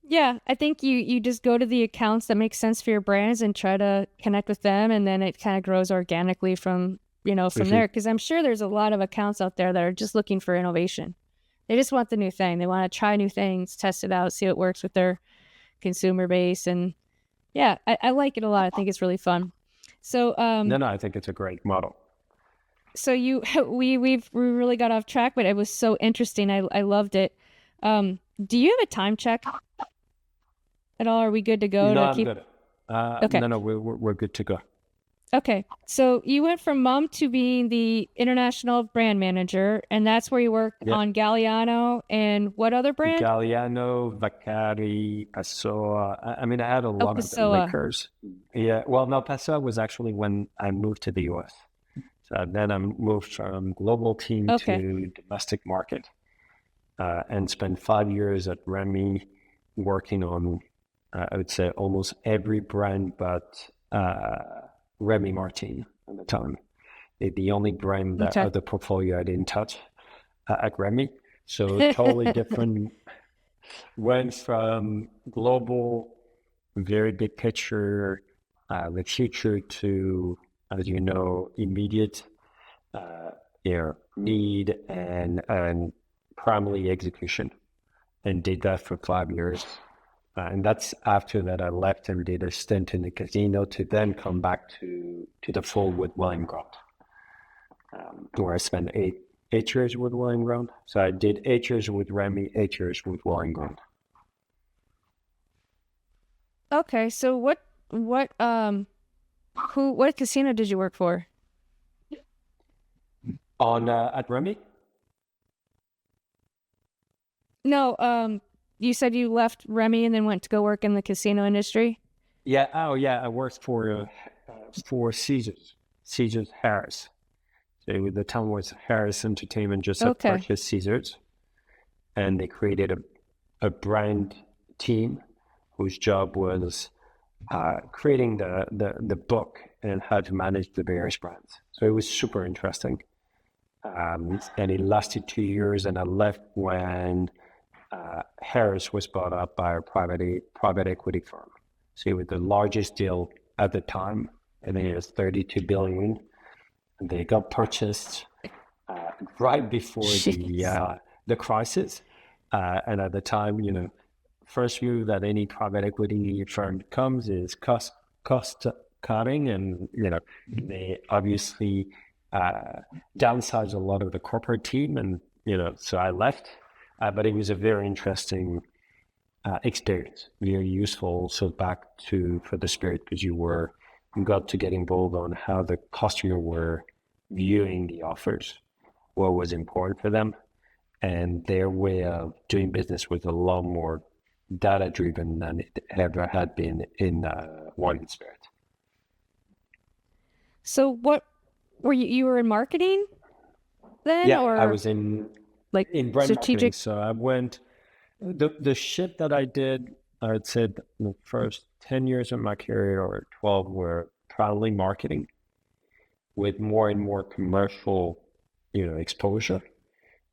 Yeah, I think you just go to the accounts that make sense for your brands and try to connect with them, and then it kind of grows organically from there. Because I'm sure there's a lot of accounts out there that are just looking for innovation. They just want the new thing. They want to try new things, test it out, see what works with their consumer base, and I like it a lot. I think it's really fun. So I think it's a great model. So we really got off track, but it was so interesting. I loved it. Do you have a time check at all? Are we good to go? No, I'm good. Okay. No, we're good to go. Okay. So you went from Mumm to being the international brand manager, and that's where you work on Galliano and what other brand? Galliano, Vaccari, Passoa. I mean, I had a lot of liquors. Yeah. Well, no, Passoa was actually when I moved to the US. So then I moved from global team to domestic market, and spent 5 years at Remy working on, I would say, almost every brand but Remy Martin at the time. The only brand that of the portfolio I didn't touch at Remy. So totally different. Went from global, very big picture, the future to, as you know, immediate need and primarily execution, and did that for 5 years. And that's after that I left and did a stint in the casino to then come back to the full with William Grant, where I spent eight years with William Grant. So I did 8 years with Remy, 8 years with William Grant. Okay, so what casino did you work for? On at Remy? No, you said you left Remy and then went to go work in the casino industry. Yeah. Oh, yeah. I worked for Caesars Harris. So the town was Harris Entertainment, just had Okay. purchased Caesars, and they created a brand team whose job was creating the book and how to manage the various brands. So it was super interesting. And it lasted 2 years, and I left when Harris was bought up by a private equity firm. So it was the largest deal at the time. I think it was 32 billion. And they got purchased right before the crisis. And at the time, first move that any private equity firm comes is cost cutting, and they obviously downsized a lot of the corporate team, and so I left, but it was a very interesting experience, very useful also back for the spirit, because you got to get involved on how the customer were viewing the offers, what was important for them, and their way of doing business was a lot more data driven than it ever had been in wine and spirit. So what were you were in marketing then? Yeah, or I was in brand marketing. strategic? So I went, the shift that I did, I would say the first 10 years of my career, or 12, were proudly marketing with more and more commercial, exposure.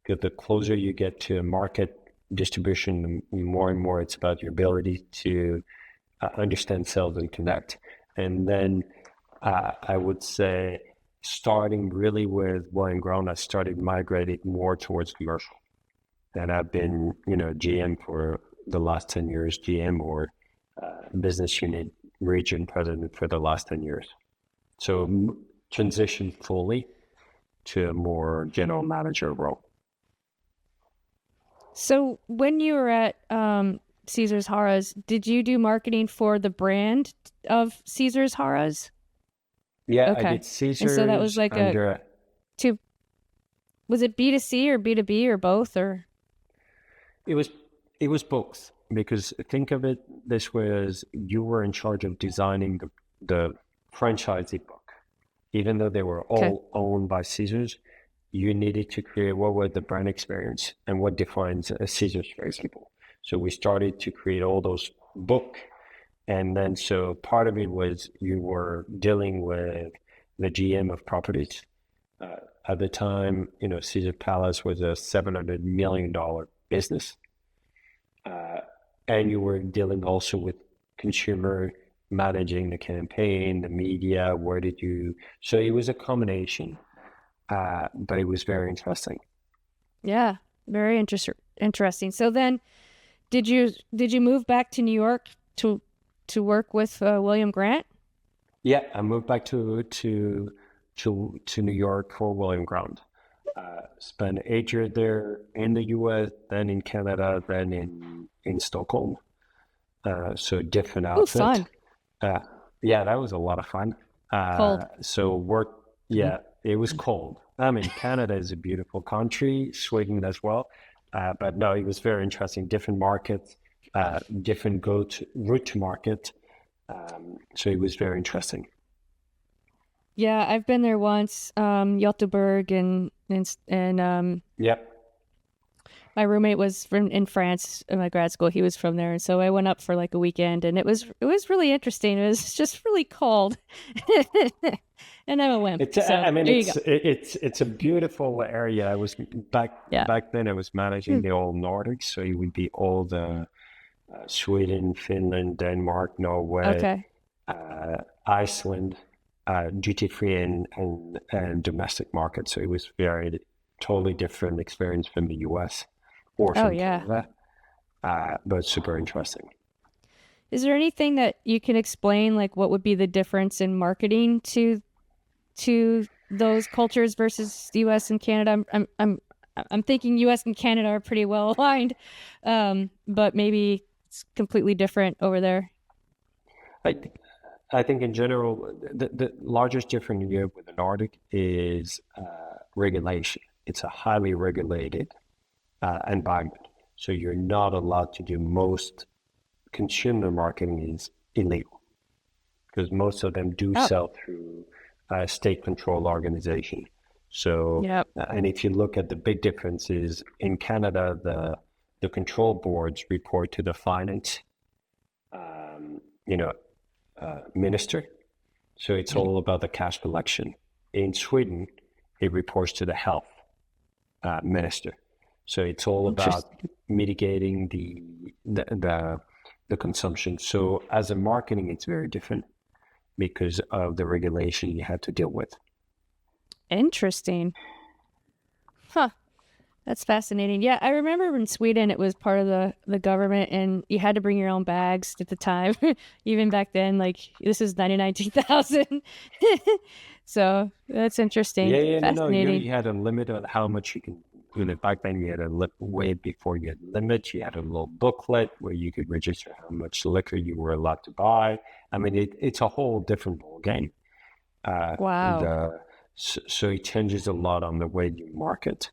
Because the closer you get to market distribution, more and more it's about your ability to understand sales and connect. And then I would say, starting really with Wine Ground, I started migrating more towards commercial. And I've been, GM for the last 10 years, GM or business unit region president for the last 10 years. So transition fully to a more general manager role. So when you were at Caesars Harrah's, did you do marketing for the brand of Caesars Harrah's? Yeah, Okay. I did Caesars. And so that was like was it B2C or B2B or both, or? It was both, because think of it this way: as you were in charge of designing the franchisee book, even though they were all owned by Caesars. You needed to create what was the brand experience and what defines a Caesars, for example. So we started to create all those book, and then so part of it was you were dealing with the GM of properties. At the time, Caesar Palace was a $700 million business, and you were dealing also with consumer, managing the campaign, the media. So it was a combination. But it was very interesting. Yeah, very interesting. So then, did you move back to New York to work with William Grant? Yeah, I moved back to New York for William Grant. Spent 8 years there in the U.S., then in Canada, then in Stockholm. So different outfit. Fun. Yeah, that was a lot of fun. Cold. Yeah, it was cold. I mean, Canada is a beautiful country, Sweden as well. But no, it was very interesting. Different markets, different route to market. So it was very interesting. Yeah, I've been there once, Göteborg, and Yep. My roommate was in France in my grad school. He was from there, and so I went up for like a weekend, and it was really interesting. It was just really cold, and I'm a wimp. It's a beautiful area. I was back then. I was managing the old Nordic, so it would be all the Sweden, Finland, Denmark, Norway, Iceland, duty free and domestic market. So it was totally different experience from the US. Canada, but super interesting. Is there anything that you can explain, like what would be the difference in marketing to those cultures versus the U.S. and Canada? I'm thinking U.S. and Canada are pretty well aligned, but maybe it's completely different over there. I think in general, the largest difference here with the Nordic is regulation. It's a highly regulated environment. So you're not allowed to do most consumer marketing is illegal because most of them do sell through state-controlled organization. So, and if you look at the big differences in Canada, the control boards report to the finance, minister. So it's all about the cash collection. In Sweden, it reports to the health minister. So it's all about mitigating the consumption. So as a marketing, it's very different because of the regulation you have to deal with. Interesting. Huh. That's fascinating. Yeah, I remember in Sweden, it was part of the government, and you had to bring your own bags at the time. Even back then, like this is 99, 2000. So that's interesting. Yeah, fascinating. You had a limit on how much you can. Back then, you had a way before you had limits. You had a little booklet where you could register how much liquor you were allowed to buy. I mean, it's a whole different ball game. Wow. So it changes a lot on the way you market.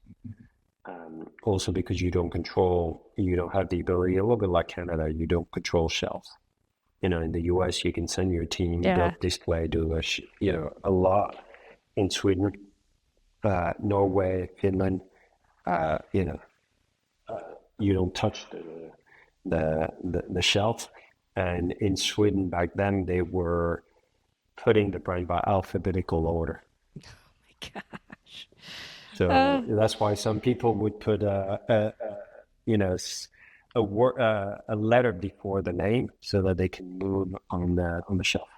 Also because you don't have the ability, a little bit like Canada, you don't control shelves. In the US, you can send your team, they'll display, a lot. In Sweden, Norway, Finland, you don't touch the shelf. And in Sweden back then, they were putting the brand by alphabetical order. Oh my gosh. So that's why some people would put a letter before the name so that they can move on the shelf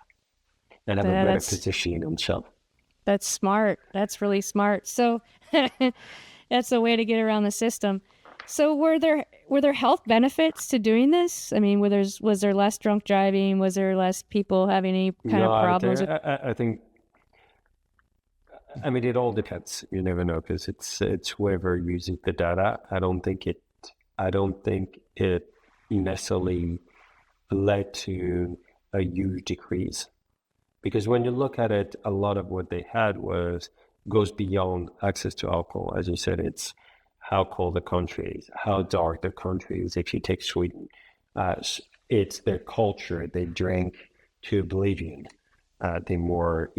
and have a better positioning on the shelf. That's smart. That's really smart. So that's a way to get around the system. So were there health benefits to doing this? I mean, was there less drunk driving? Was there less people having any kind of problems? I think. I mean, it all depends. You never know because it's whoever uses the data. I don't think it necessarily led to a huge decrease because when you look at it, a lot of what they had goes beyond access to alcohol. As you said, it's how cold the country is, how dark the country is. If you take Sweden, it's their culture. They drink to oblivion. They're more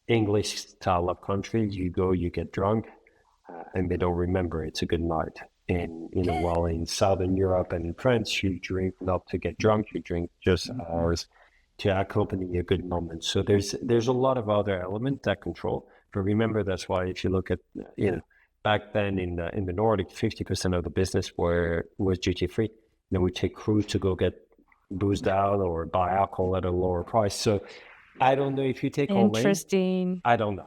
English style of country. You go, you get drunk, and they don't remember it's a good night. And while in Southern Europe and in France, you drink not to get drunk, you drink just hours to accompany a good moment. So there's a lot of other elements that control. But remember, that's why if you look at back then in the Nordic, 50% of the business was duty free. Then we take crews to go get boozed out or buy alcohol at a lower price. So I don't know if you take all in. Interesting. I don't know.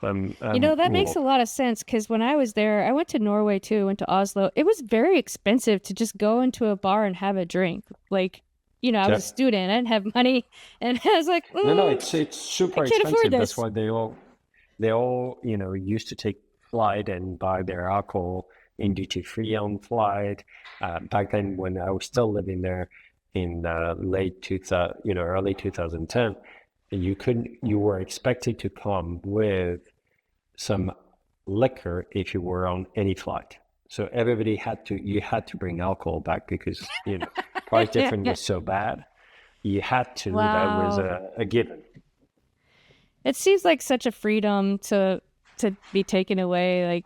That makes a lot of sense because when I was there, I went to Norway too, went to Oslo. It was very expensive to just go into a bar and have a drink. Like, I was a student, I didn't have money, and I was like, no, it's super expensive. That's why they all used to take flight and buy their alcohol in duty free on flight. Back then, when I was still living there in late 2000, early 2010. You were expected to come with some liquor if you were on any flight. So everybody had to bring alcohol back because, price difference was so bad. You had to, that was a given. It seems like such a freedom to be taken away. Like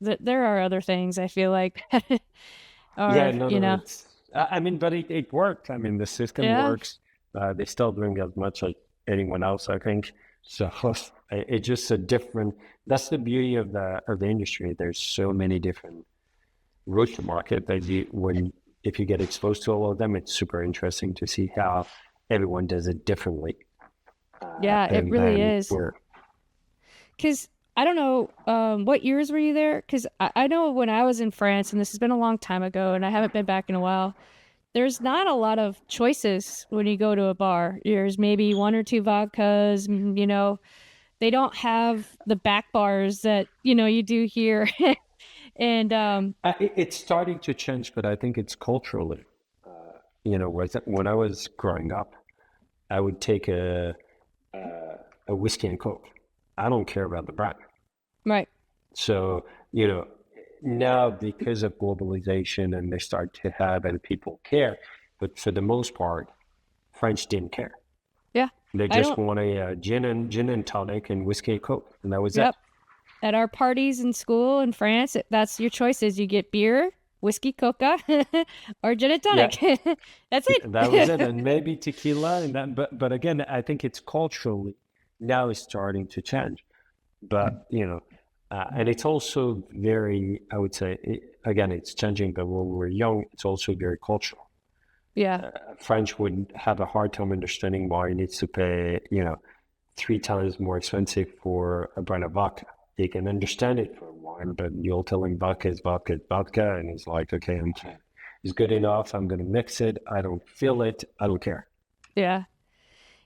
there are other things I feel like. But it worked. I mean, the system works. They still drink as much as anyone else, I think. So it's just a different. That's the beauty of the industry. There's so many different routes to market that if you get exposed to all of them, it's super interesting to see how everyone does it differently. It really is. Because I don't know, what years were you there? Because I know when I was in France, and this has been a long time ago, and I haven't been back in a while, there's not a lot of choices when you go to a bar. There's maybe one or two vodkas, they don't have the back bars that, you do here. And it's starting to change, but I think it's culturally. When I was growing up, I would take a a whiskey and Coke. I don't care about the brand. Right. So, now because of globalization and they start to have and people care, but for the most part, French didn't care. Yeah. They just want a gin and tonic and whiskey and Coke, and that was it. At our parties in school in France, that's your choices. You get beer, whiskey, coca, or gin and tonic. Yeah. That's it. That was it, and maybe tequila. And that, but again, I think it's culturally now it's starting to change. But and it's also very, I would say, again, it's changing. But when we're young, it's also very cultural. Yeah. French would have a hard time understanding why he needs to pay, 3 times more expensive for a brand of vodka. He can understand it for wine, but you'll tell him vodka is vodka, and he's like, okay, it's good enough. I'm going to mix it. I don't feel it. I don't care. Yeah.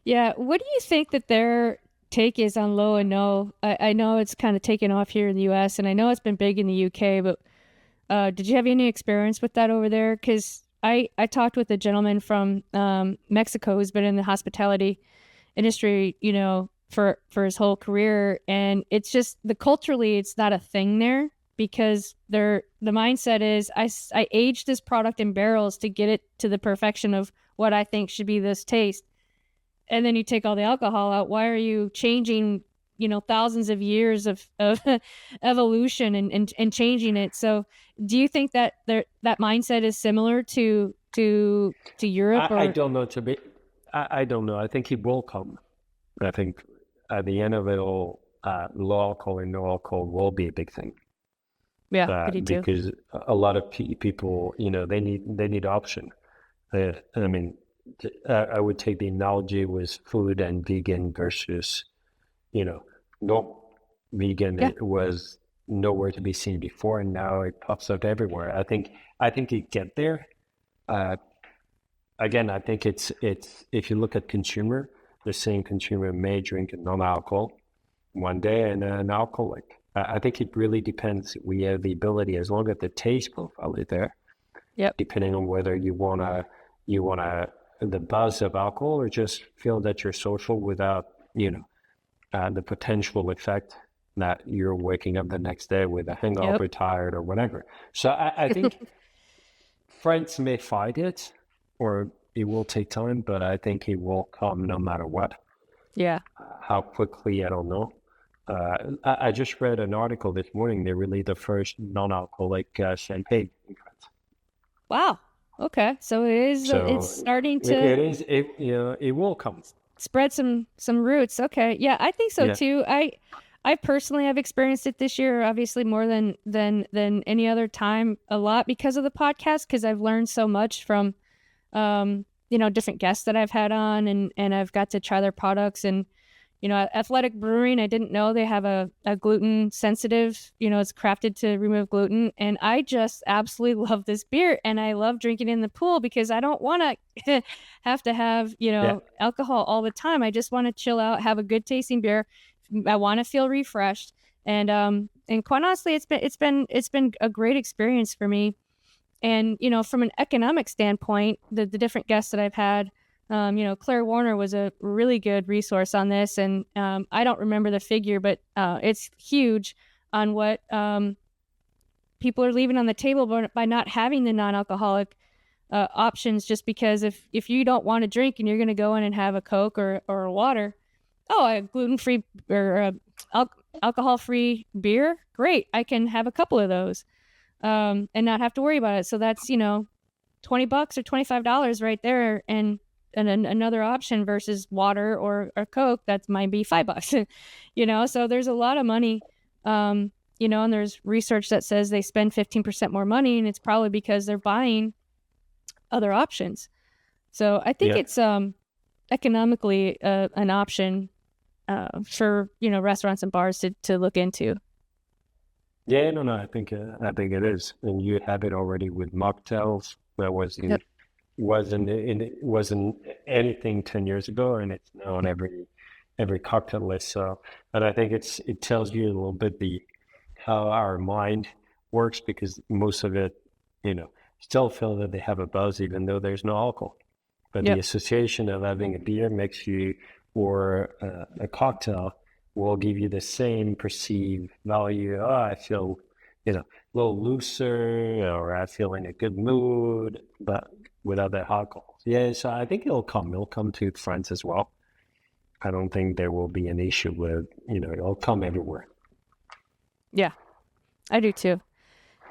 Yeah. What do you think that their take is on low and no? I know it's kind of taken off here in the U.S., and I know it's been big in the UK, but did you have any experience with that over there? Because I talked with a gentleman from Mexico who's been in the hospitality industry, for his whole career, and it's just culturally it's not a thing there, because the mindset is I aged this product in barrels to get it to the perfection of what I think should be this taste, and then you take all the alcohol out. Why are you changing thousands of years of evolution and changing it? So do you think that that mindset is similar to Europe? I don't know. I don't know. I think it will come. I think at the end of it all, low alcohol and no alcohol will be a big thing. Yeah, because a lot of people, they need option. I mean, I would take the analogy with food and vegan versus, no vegan. Yeah. It was nowhere to be seen before, and now it pops up everywhere. I think it get there. Again, I think it's if you look at consumer, the same consumer may drink a non-alcohol one day and an alcoholic. I think it really depends. We have the ability, as long as the taste profile is there. Yep. Depending on whether you wanna the buzz of alcohol, or just feel that you're social without the potential effect that you're waking up the next day with a hangover, tired, or whatever. So I think France may fight it, or it will take time, but I think it will come no matter what. Yeah. How quickly, I don't know. I just read an article this morning. They released the first non-alcoholic champagne in France. Wow. Okay. So it's starting to. It is. It will come. Spread some roots. Okay. Yeah, I think so too. I personally have experienced it this year, obviously more than any other time, a lot because of the podcast, because I've learned so much from different guests that I've had on, and I've got to try their products. And Athletic Brewing, I didn't know they have a gluten sensitive, it's crafted to remove gluten, and I just absolutely love this beer, and I love drinking in the pool because I don't want to have to have alcohol all the time. I just want to chill out, have a good tasting beer. I want to feel refreshed, and quite honestly, it's been a great experience for me. And from an economic standpoint, the different guests that I've had, Claire Warner was a really good resource on this, and I don't remember the figure, but it's huge on what people are leaving on the table by not having the non-alcoholic options. Just because if you don't want to drink and you're going to go in and have a Coke or a water, a gluten-free or alcohol-free beer, great, I can have a couple of those and not have to worry about it. So that's $20 or $25 right there, and another option versus water or Coke that might be $5. So there's a lot of money. And there's research that says they spend 15% more money, and it's probably because they're buying other options. So I think it's economically an option for restaurants and bars to look into. Yeah, no, I think it is, and you have it already with mocktails. That wasn't anything 10 years ago, and it's now on every cocktail list. So, and I think it tells you a little bit how our mind works, because most of it, still feel that they have a buzz even though there's no alcohol. But the association of having a beer makes you feel like you're drinking alcohol. So I think it's or a cocktail will give you the same perceived value. Oh, I feel, a little looser, or I feel in a good mood, but without the alcohol. Yeah, so I think it'll come. It'll come to France as well. I don't think there will be an issue with, it'll come everywhere. Yeah, I do too.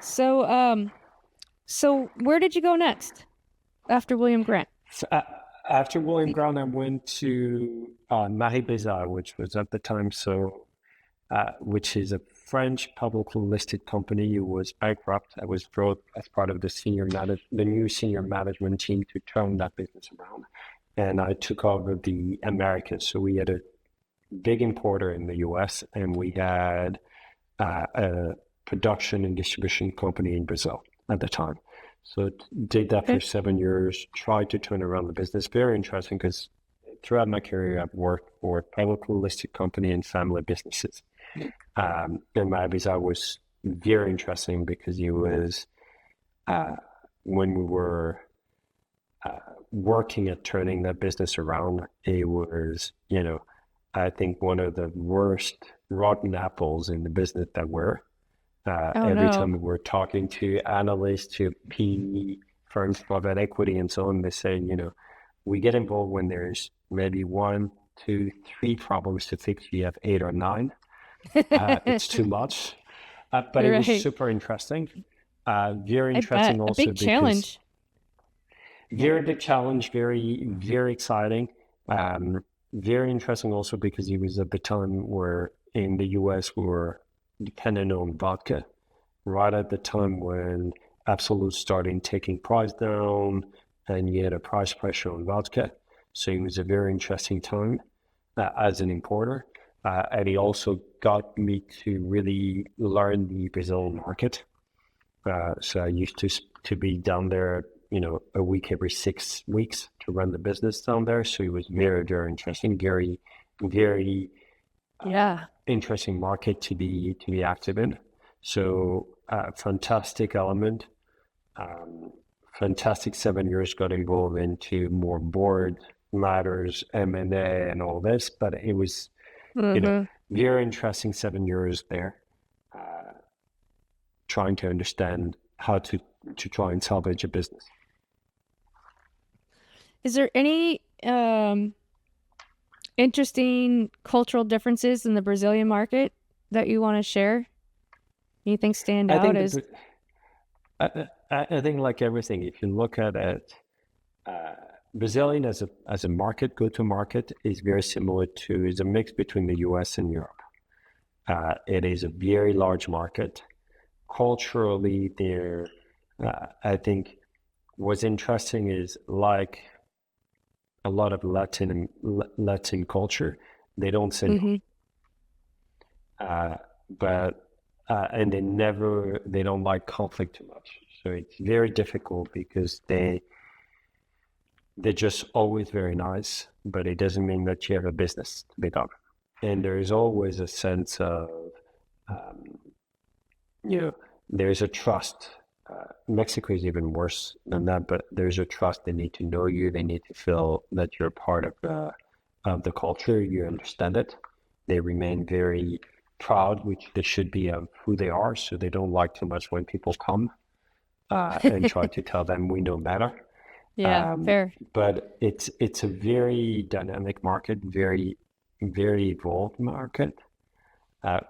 So, so where did you go next after William Grant? After William Grant, I went to Marie Bézard, which was at the time which is a French publicly listed company. It was bankrupt. I was brought as part of the new senior management team to turn that business around, and I took over the Americas. So we had a big importer in the U.S. and we had a production and distribution company in Brazil at the time. So did that for 7 years, tried to turn around the business. Very interesting because throughout my career, I've worked for publicly listed company and family businesses. And my Bizarre was very interesting because it was when we were working at turning that business around, it was, I think one of the worst rotten apples in the business that were. Every time we were talking to analysts, to PE firms, private equity, and so on, they say, we get involved when there's maybe 1, 2, 3 problems to fix. You have 8 or 9. It's too much. But it was super interesting. Very interesting also. A big challenge. Very big challenge, very, very exciting. Very interesting also because it was at the time where in the US we were dependent on vodka, right at the time when Absolut started taking price down and you had a price pressure on vodka. So it was a very interesting time as an importer. And it also got me to really learn the Brazilian market. So I used to be down there, a week every 6 weeks to run the business down there. So it was very, very interesting, very, very interesting market to be active in. So fantastic element. Fantastic 7 years, got involved into more board matters, M&A and all this, but it was very interesting 7 years there, trying to understand how to try and salvage a business. Is there any interesting cultural differences in the Brazilian market that you want to share? Anything stand out as? I think like everything, if you look at it, Brazilian as a market, go-to-market is very similar to, is a mix between the US and Europe. It is a very large market. Culturally, I think what's interesting is like a lot of Latin culture, they don't say no. And they don't like conflict too much. So it's very difficult because they're just always very nice, but it doesn't mean that you have a business to be done. And there is always a sense of, there's a trust. Mexico is even worse than that, but there's a trust. They need to know you. They need to feel that you're part of the culture. You understand it. They remain very proud, which they should be, of who they are. So they don't like too much when people come and try to tell them we know better. Yeah, fair. But it's a very dynamic market, very, very evolved market,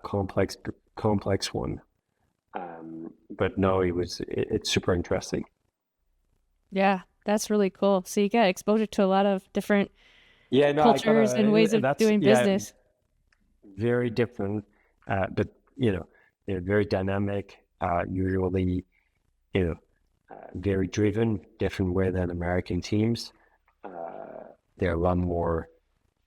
complex one. But no, it's super interesting. Yeah, that's really cool. So you got exposure to a lot of different cultures and ways of doing business. Very different, but they're very dynamic. Usually, very driven, different way than American teams. They're a lot more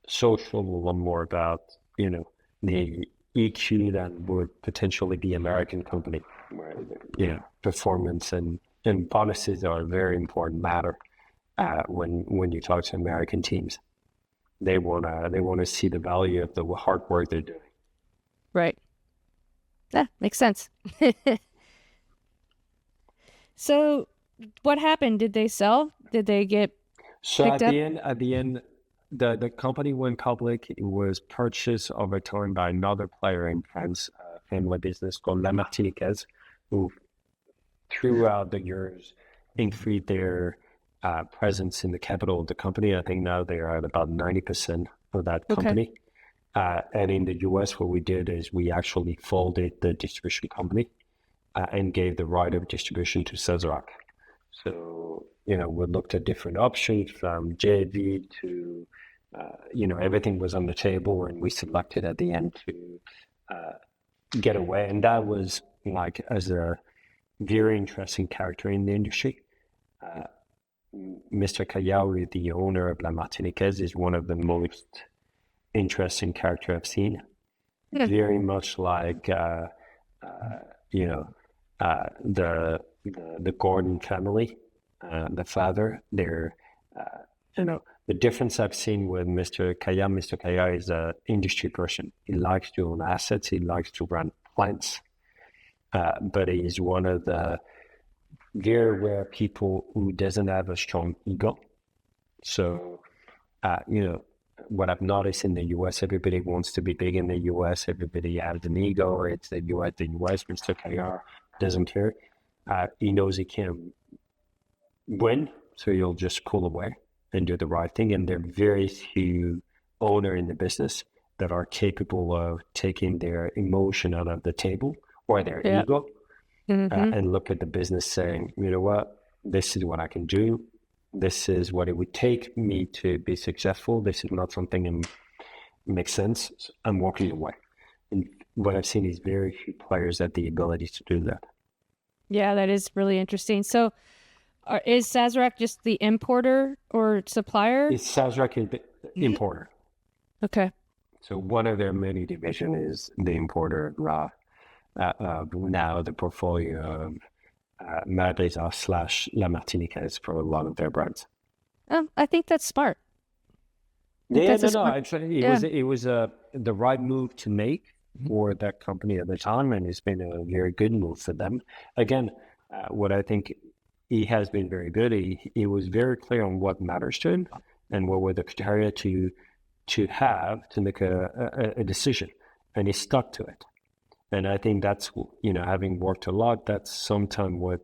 social, a lot more about the EQ than would potentially be American company, where performance and bonuses are a very important matter when you talk to American teams. They wanna see the value of the hard work they're doing. Right. That makes sense. So what happened? Did they sell? Did they get so picked at up? the end the company went public. It was purchased over time by another player in France, a family business called La Martiniquaise, who throughout the years increased their presence in the capital of the company. I think now they are at about 90% of that company. And in the US, what we did is we actually folded the distribution company and gave the right of distribution to Ceasars. So, we looked at different options from JV to, everything was on the table, and we selected at the end to get away. And that was like as a very interesting character in the industry. Mr. Guillant, the owner of La Martiniquaise, is one of the most interesting character I've seen. Very much like the Gordon family, the father. They're the difference I've seen with Mr. Guillant is an industry person. He likes to own assets. He likes to run plants, but he's one of the very rare people who doesn't have a strong ego. So, what I've noticed in the US, everybody wants to be big in the US. Everybody has an ego. It's the US. Mr. Guillant doesn't care. He knows he can win, so he'll just pull away and do the right thing. And there are very few owners in the business that are capable of taking their emotion out of the table or their ego and look at the business saying, you know what, this is what I can do. This is what it would take me to be successful. This is not something that makes sense. I'm walking away. And what I've seen is very few players have the ability to do that. Yeah, that is really interesting. So is Sazerac just the importer or supplier? It's Sazerac is the importer. Okay. So one of their many divisions is the importer of now the portfolio of Marisa / La Martiniquaise for a lot of their brands. I think that's smart. It was the right move to make for that company at the time, and it's been a very good move for them. Again, what I think he has been very good. He was very clear on what matters to him and what were the criteria to have to make a decision, and he stuck to it. And I think that's, having worked a lot, that's sometimes what,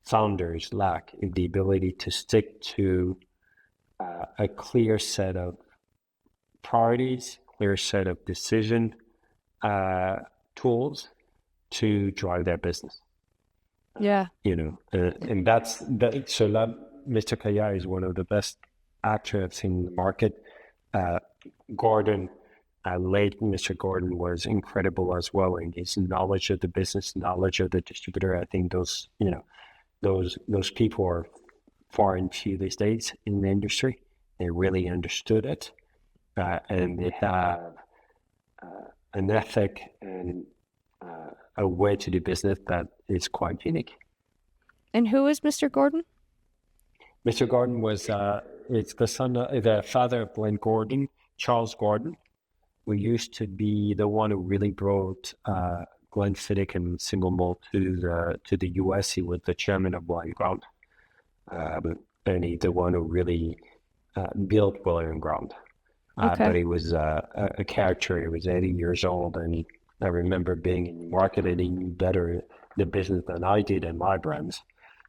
founders lack, the ability to stick to a clear set of priorities, clear set of decision tools to drive their business. Yeah. And that's that. So Mr. Guillant is one of the best actors I've seen in the market. Gordon, late Mr. Gordon, was incredible as well in his knowledge of the business, knowledge of the distributor. I think those people are far and few these days in the industry. They really understood it, and they have an ethic and a way to do business that is quite unique. And who is Mr. Gordon? Mr. Gordon was it's the father of Glenn Gordon, Charles Gordon, who used to be the one who really brought Glenfiddich and single malt to the US. He was the chairman of William Grant, and he's the one who really built William Grant. But he was a character. He was 80 years old, and I remember being in marketing. He knew better the business than I did and my brands,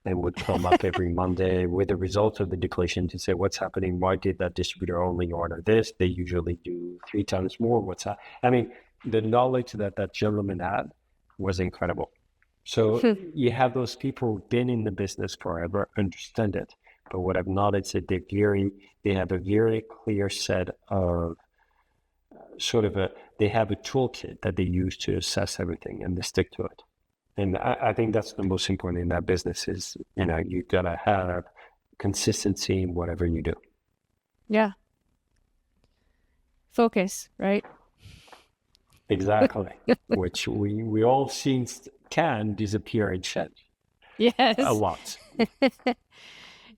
and would come up every Monday with the results of the depletion to say, what's happening? Why did that distributor only order this? They usually do 3 times more. What's that? I mean, the knowledge that gentleman had was incredible. So you have those people who've been in the business forever, understand it. But what I've noticed is they have a very clear set of they have a toolkit that they use to assess everything, and they stick to it. And I think that's the most important in that business is, you gotta have consistency in whatever you do. Yeah. Focus, right? Exactly. Which we all seen can disappear and change. Yes. A lot.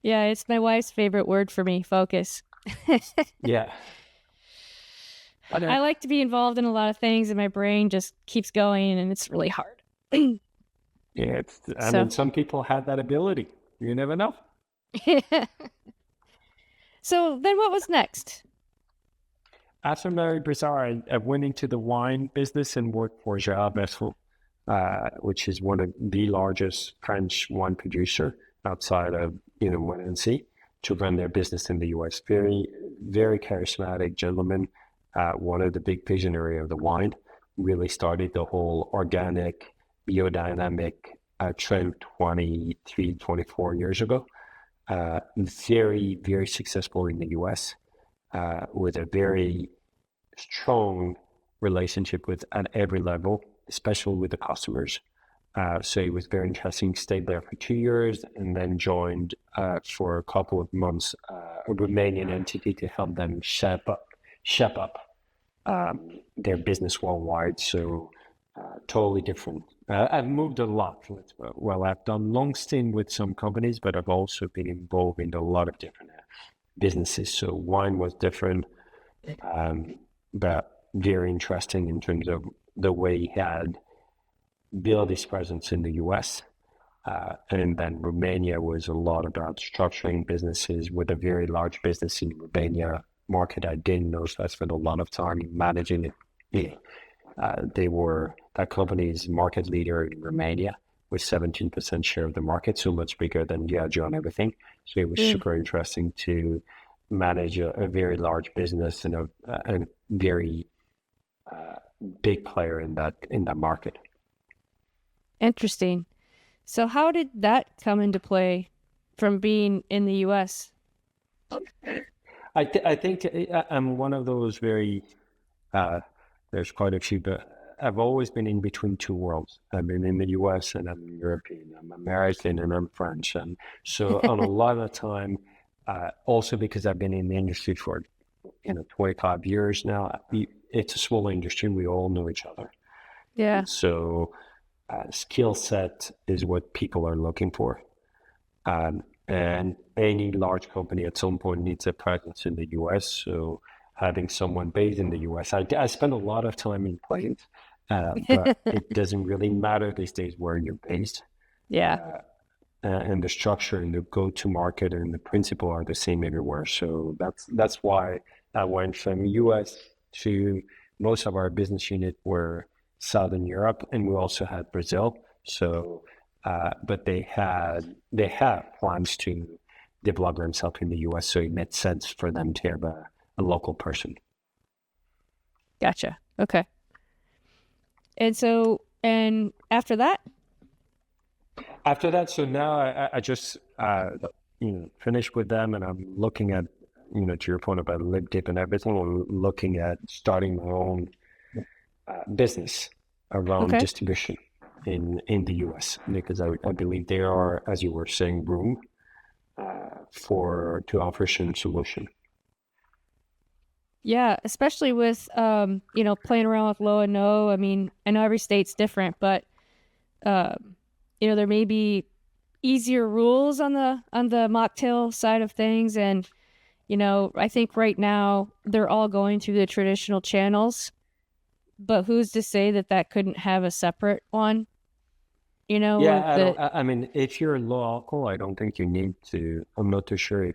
Yeah, it's my wife's favorite word for me, focus. Yeah. I like to be involved in a lot of things, and my brain just keeps going, and it's really hard. Yeah, I mean, some people have that ability. You never know. So then what was next? After Mary Brizard, I went into the wine business and worked for Harrah, which is one of the largest French wine producer outside of Monaco, to run their business in the U.S. Very, very charismatic gentleman, one of the big visionary of the wine. Really started the whole organic, biodynamic trend 23, 24 years ago. Very, very successful in the U.S. With a very strong relationship with at every level, especially with the customers. So it was very interesting. Stayed there for 2 years and then joined for a couple of months a Romanian entity to help them shape up their business worldwide. So totally different. I've moved a lot. Well, I've done long stint with some companies, but I've also been involved in a lot of different businesses. So wine was different, but very interesting in terms of the way he had built his presence in the US. And then Romania was a lot about structuring businesses with a very large business in Romania market I didn't know, so I spent a lot of time managing it. Yeah. That company is market leader in Romania with 17% share of the market, so much bigger than Diageo and everything. So it was super interesting to manage a very large business and a very big player in that market. Interesting. So how did that come into play from being in the U.S.? I think I'm one of those very, there's quite a few, but I've always been in between two worlds. I've been in the US and I'm European, I'm American and I'm French. And so on a lot of time, also because I've been in the industry for 25 years now, it's a small industry. We all know each other. Yeah. So skill set is what people are looking for. And any large company at some point needs a presence in the US. So having someone based in the US, I spend a lot of time in planes, but it doesn't really matter these days where you're based. Yeah. And the structure and the go-to-market and the principle are the same everywhere. So that's why I went from US to most of our business unit were Southern Europe, and we also had Brazil. So, but they have plans to develop themselves in the US. So it made sense for them to have a local person. Gotcha. Okay. And after that? After that, so now I just finished with them, and I'm looking at to your point about lip dip and everything. I'm looking at starting my own business around distribution in the US, because I believe there are, as you were saying, room to offer some solution. Yeah, especially with playing around with low and no. I mean, I know every state's different, but there may be easier rules on the mocktail side of things, and I think right now they're all going through the traditional channels, but who's to say that couldn't have a separate one? I mean, if you're low alcohol, I don't think you need to. I'm not too sure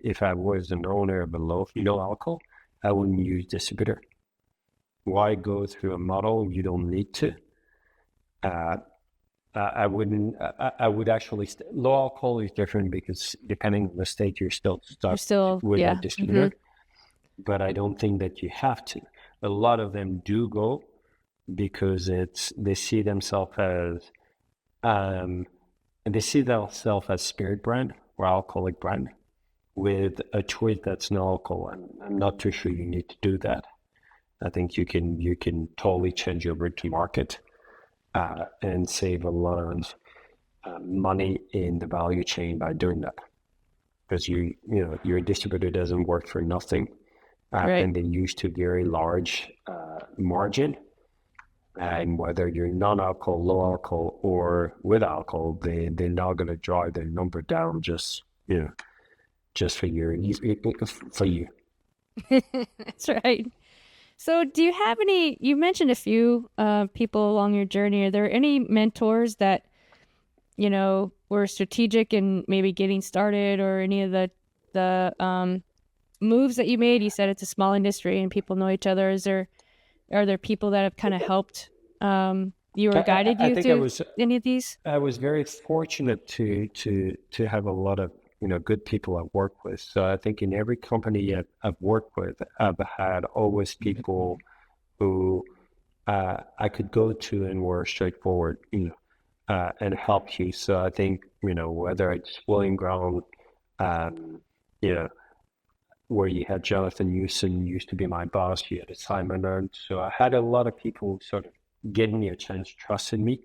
if I was an owner of a low alcohol, I wouldn't use distributor. Why go through a model you don't need to? I wouldn't. I would actually. Low alcohol is different because depending on the state, you're still stuck with a distributor. Mm-hmm. But I don't think that you have to. A lot of them do go because they see themselves as spirit brand or alcoholic brand with a twist that's no alcohol. And I'm not too sure you need to do that. I think you can totally change your route to market and save a lot of money in the value chain by doing that. Because your distributor doesn't work for nothing, right. And they used to very large margin. And whether you're non-alcohol, low alcohol, or with alcohol, they're not going to drive their number down just for you. That's right. So do you have you mentioned a few people along your journey. Are there any mentors that, were strategic in maybe getting started, or any of the moves that you made? You said it's a small industry and people know each other. Are there people that have kind of helped you or guided I you think I through was any of these? I was very fortunate to have a lot of good people I've worked with. So I think in every company I've worked with, I've had always people who I could go to and were straightforward, and helped you. So I think whether it's William Ground, you know, where you had Jonathan Newson used to be my boss, you had Simon Earn. So I had a lot of people sort of giving me a chance, trusting me.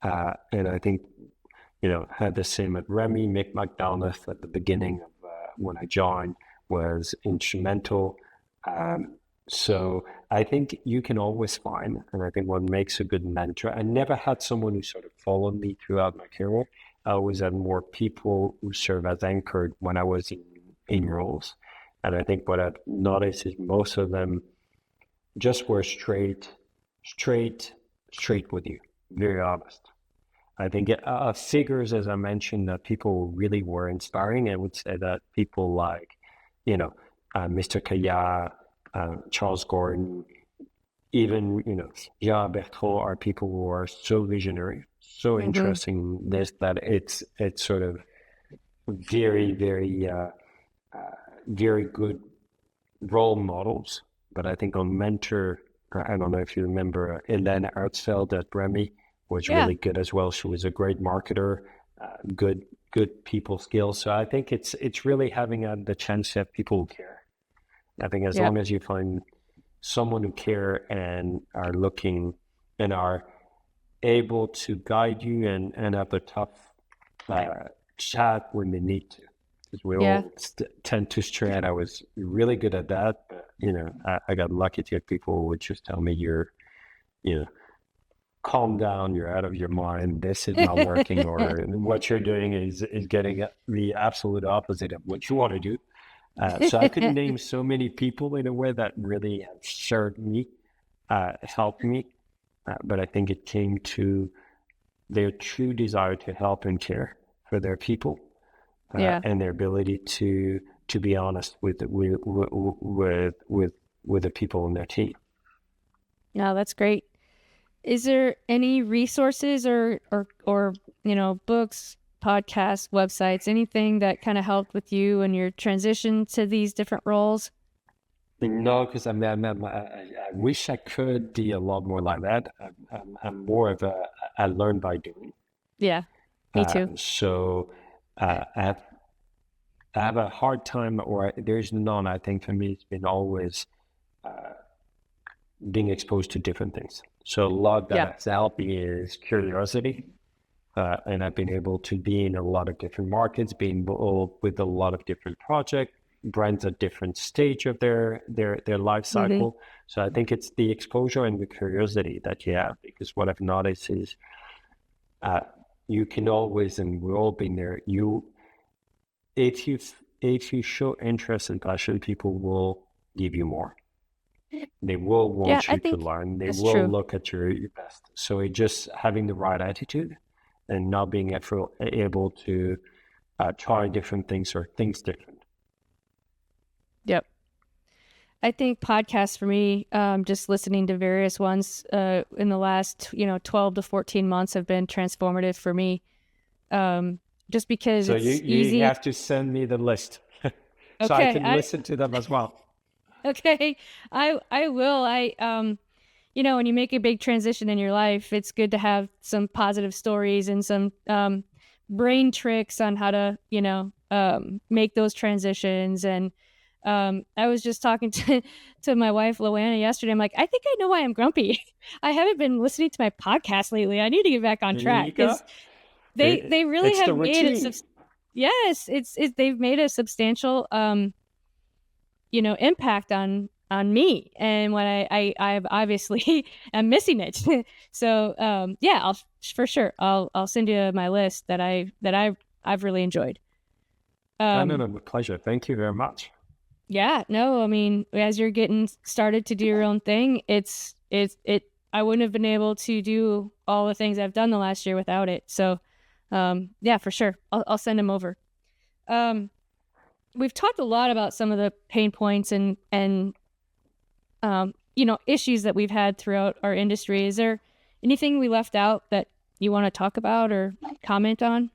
And I think, had the same at Remy. Mick McDonough at the beginning of when I joined was instrumental. So I think you can always find, and I think what makes a good mentor, I never had someone who sort of followed me throughout my career. I always had more people who serve as anchored when I was in roles. And I think what I've noticed is most of them just were straight with you, very honest. I think figures, as I mentioned, that people really were inspiring. I would say that people like, Mr. Kaya, Charles Gordon, even, Jean Bertrand are people who are so visionary, so interesting in this, that it's sort of very, very, very good role models. But I think on mentor, I don't know if you remember Hélène Artsfeld at Remy was really good as well. She was a great marketer, good people skills. So I think it's really having the chance to have people who care. I think as long as you find someone who care and are looking and are able to guide you and have a tough chat when they need to. Because we all tend to stray, and I was really good at that. But, I got lucky to get people who would just tell me you're, calm down, you're out of your mind, this is not working, or what you're doing is getting the absolute opposite of what you want to do. So I could name so many people in a way that really have served me, helped me. But I think it came to their true desire to help and care for their people. And their ability to be honest with the people in their team. No, that's great. Is there any resources or books, podcasts, websites, anything that kind of helped with you and your transition to these different roles? No, because I wish I could be a lot more like that. I'm more of I learn by doing. Yeah, me too. So I have a hard time, or there's none. I think for me, it's been always being exposed to different things. So a lot that has helped me is curiosity. And I've been able to be in a lot of different markets, being involved with a lot of different projects, brands at different stage of their life cycle. So I think it's the exposure and the curiosity that you have, because what I've noticed is you can always, and we've all been there, if you show interest and passion, people will give you more. They will want you to learn. They will look at your best. So it's just having the right attitude and not being able to try different things or things different. Yep. I think podcasts for me, just listening to various ones in the last 12 to 14 months have been transformative for me. Just because so it's you easy. have to send me the list so I can listen to them as well. Okay, I will. When you make a big transition in your life, it's good to have some positive stories and some brain tricks on how to make those transitions. And I was just talking to my wife Loanna yesterday. I'm like, I think I know why I'm grumpy. I haven't been listening to my podcast lately. I need to get back on track, because they really have made it. Yes, they've made a substantial impact on me, and when I obviously am missing it. So I'll for sure I'll send you my list that I've really enjoyed. No, pleasure. Thank you very much. Yeah, no, I mean, as you're getting started to do your own thing, I wouldn't have been able to do all the things I've done the last year without it. So for sure I'll send them over. we've talked a lot about some of the pain points and you know, issues that we've had throughout our industry. Is there anything we left out that you want to talk about or comment on?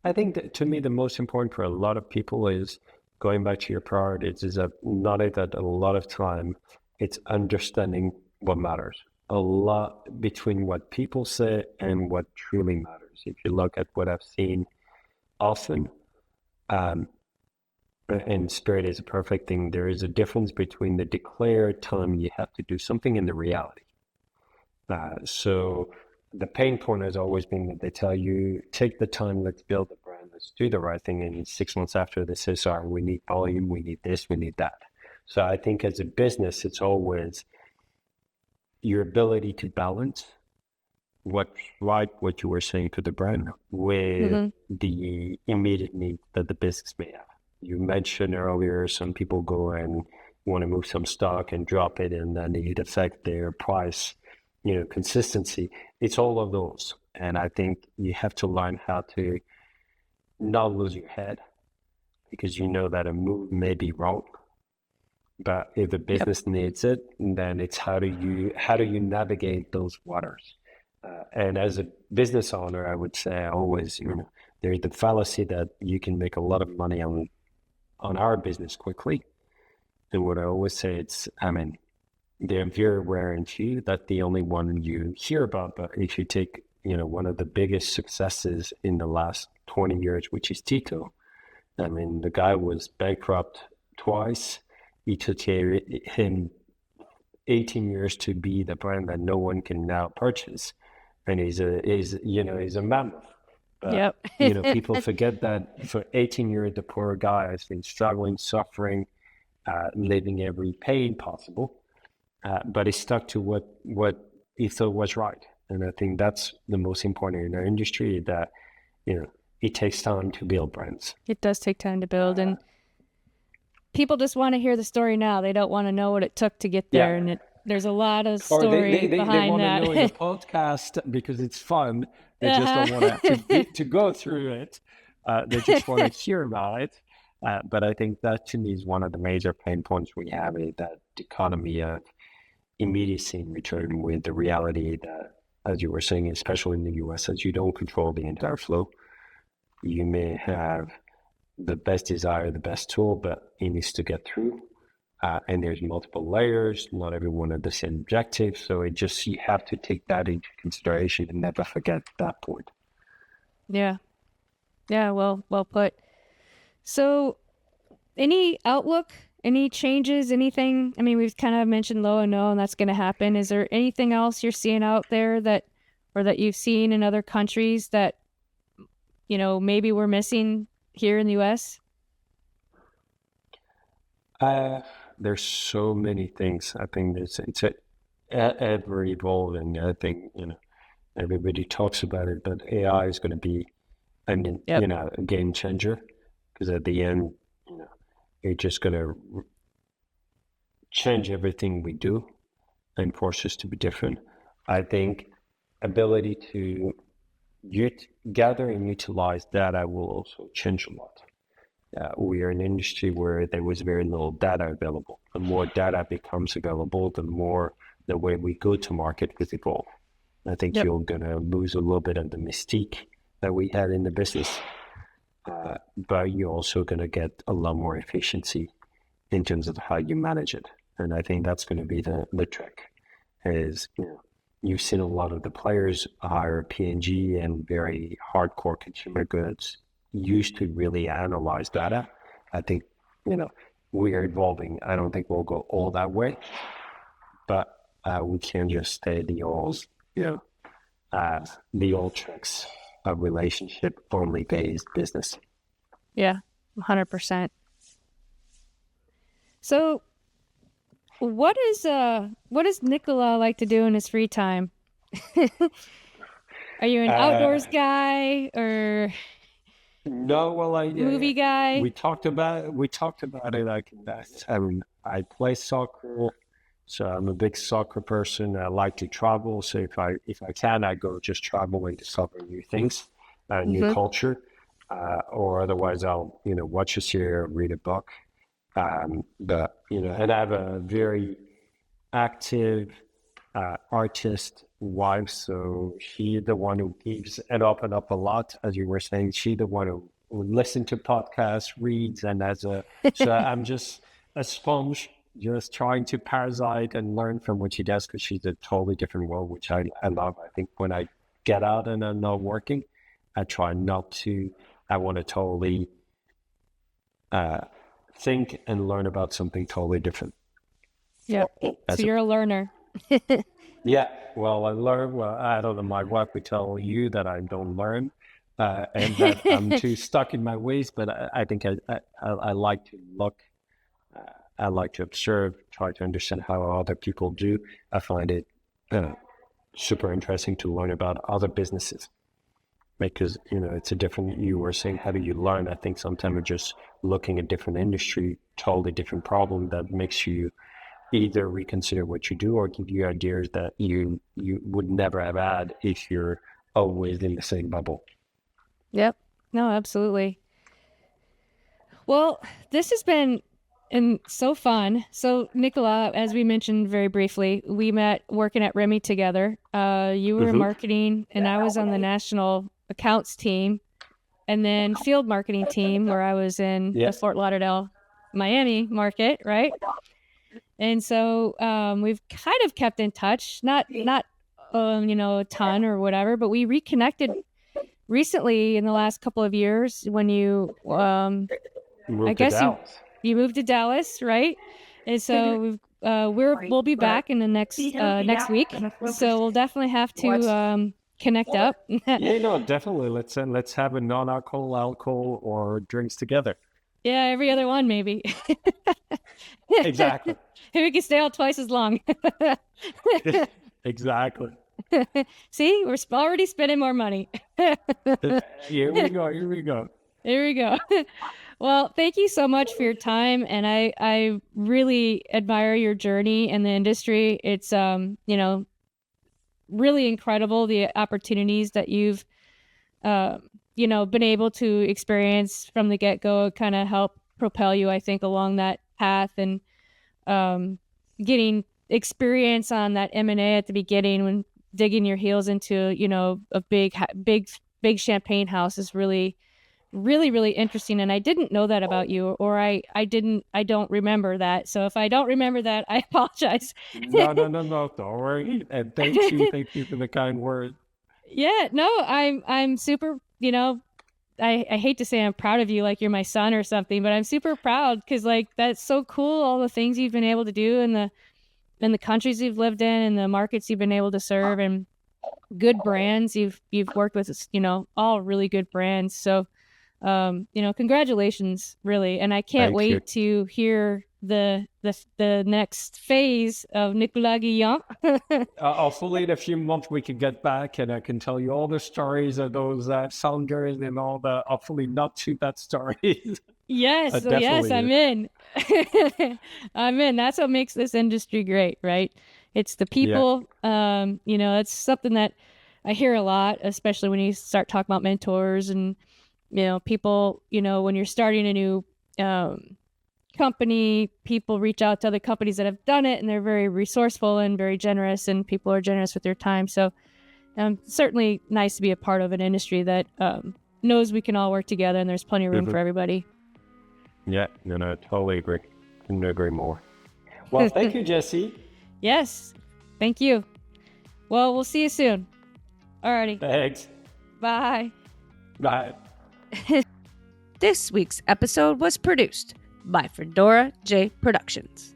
I think that to me, the most important for a lot of people is going back to your priorities is not that a lot of time it's understanding what matters. A lot between what people say and what truly matters. If you look at what I've seen often, and spirit is a perfect thing, there is a difference between the declared time you have to do something and the reality. So the pain point has always been that they tell you, take the time, let's build the brand, let's do the right thing. And 6 months after, they say, sorry, we need volume, we need this, we need that. So I think as a business, it's always your ability to balance what's right, what you were saying to the brand, with the immediate need that the business may have. You mentioned earlier, some people go and want to move some stock and drop it, and then it affect their price, you know, consistency. It's all of those. And I think you have to learn how to not lose your head, because you know that a move may be wrong. But if the business needs it, then it's how do you navigate those waters? And as a business owner, I would say always, you know, there's the fallacy that you can make a lot of money on our business quickly. And what I always say, it's, I mean, they're very rare and few. That's the only one you hear about. But if you take, you know, one of the biggest successes in the last 20 years, which is Tito, I mean, the guy was bankrupt twice. It took him 18 years to be the brand that no one can now purchase. And he's a mammoth. But, you know, people forget that for 18 years, the poor guy has been struggling, suffering, living every pain possible. But he stuck to what he thought was right. And I think that's the most important in our industry, that, you know, it takes time to build brands. It does take time to build. And people just want to hear the story now. They don't want to know what it took to get there. And there's a lot of story behind that. They want to know in the podcast because it's fun. They just don't want to go through it. They just want to hear about it. But I think that to me is one of the major pain points we have, is that dichotomy of immediacy in return with the reality that, as you were saying, especially in the US, as you don't control the entire flow, you may have the best desire, the best tool, but it needs to get through. And there's multiple layers, not everyone has the same objective. So you have to take that into consideration and never forget that point. Yeah. Yeah. Well put. So any outlook, any changes, anything? I mean, we've kind of mentioned low and no, and that's going to happen. Is there anything else you're seeing out there that you've seen in other countries that, you know, maybe we're missing here in the US? There's so many things. I think it's ever evolving. I think, you know, everybody talks about it, but AI is going to be, I mean, you know, a game changer, because at the end, you know, it's just going to change everything we do and force us to be different. I think ability to gather and utilize data will also change a lot. We are an industry where there was very little data available. The more data becomes available, the more the way we go to market will evolve. I think you're going to lose a little bit of the mystique that we had in the business, but you're also going to get a lot more efficiency in terms of how you manage it. And I think that's going to be the trick. Is, you know, you've seen a lot of the players hire P&G and very hardcore consumer goods used to really analyze data. I think, you know, we are evolving. I don't think we'll go all that way, but we can't just stay the old tricks of relationship only based business. Yeah, 100%. So what does Nicolas like to do in his free time? Are you an outdoors guy or no? Well, movie guy? We talked about it. Like that. I mean, I play soccer, so I'm a big soccer person. I like to travel. So if I can, I go just travel and discover new things, new culture. or otherwise I'll, watch a series, read a book. But, and I have a very active artist wife, so she's the one who keeps it open up a lot, as you were saying. She's the one who listens to podcasts, reads, and so I'm just a sponge, just trying to parasite and learn from what she does, because she's a totally different world, which I love. I think when I get out and I'm not working, I try not to. I want to totally think and learn about something totally different. Yeah. So you're a learner. Yeah. Well, I learn. Well, I don't know. My wife would tell you that I don't learn, and that I'm too stuck in my ways. But I think I like to look. I like to observe, try to understand how other people do. I find it super interesting to learn about other businesses, because it's a different. You were saying, how do you learn? I think sometimes we're just looking at different industry, totally different problem, that makes you either reconsider what you do or give you ideas that you would never have had if you're always in the same bubble. Yep. No, absolutely. Well, this has been so fun. So, Nicolas, as we mentioned very briefly, we met working at Remy together. You were in marketing, and I was on the national accounts team, and then field marketing team, where I was in the Fort Lauderdale, Miami market, right? And so we've kind of kept in touch, not a ton or whatever, but we reconnected recently in the last couple of years when you you moved to Dallas, right? And so we'll be back in the next week, so we'll definitely have to connect up. Definitely. Let's have a alcohol or drinks together. Yeah, every other one maybe. Exactly. We can stay out twice as long. Exactly. See, we're already spending more money. Here we go. Well, thank you so much for your time, and I really admire your journey in the industry. It's really incredible, the opportunities that you've been able to experience from the get-go, kind of help propel you, I think, along that path, and getting experience on that M&A at the beginning when digging your heels into a big champagne house is really, really, really interesting. And I didn't know that about you, or I don't remember that. So if I don't remember that, I apologize. No, don't worry. And thank you for the kind word. Yeah, no, I'm super, I hate to say I'm proud of you, like you're my son or something, but I'm super proud because that's so cool. All the things you've been able to do in the countries you've lived in and the markets you've been able to serve, and good brands you've worked with, all really good brands. So, congratulations, really. And I can't wait to hear the next phase of Nicolas Guillant. Hopefully in a few months we can get back and I can tell you all the stories of those sounders and all the hopefully not too bad stories. Yes, I'm in. I'm in. That's what makes this industry great, right? It's the people. Yeah. It's something that I hear a lot, especially when you start talking about mentors and people. When you're starting a new company, people reach out to other companies that have done it, and they're very resourceful and very generous, and people are generous with their time. So certainly nice to be a part of an industry that knows we can all work together, and there's plenty of room for everybody. Yeah, no, totally agree. Couldn't agree more. Well, thank you, Jesse. Yes, thank you. Well, we'll see you soon. Alrighty. Thanks. Bye. Bye. This week's episode was produced by Fedora J Productions.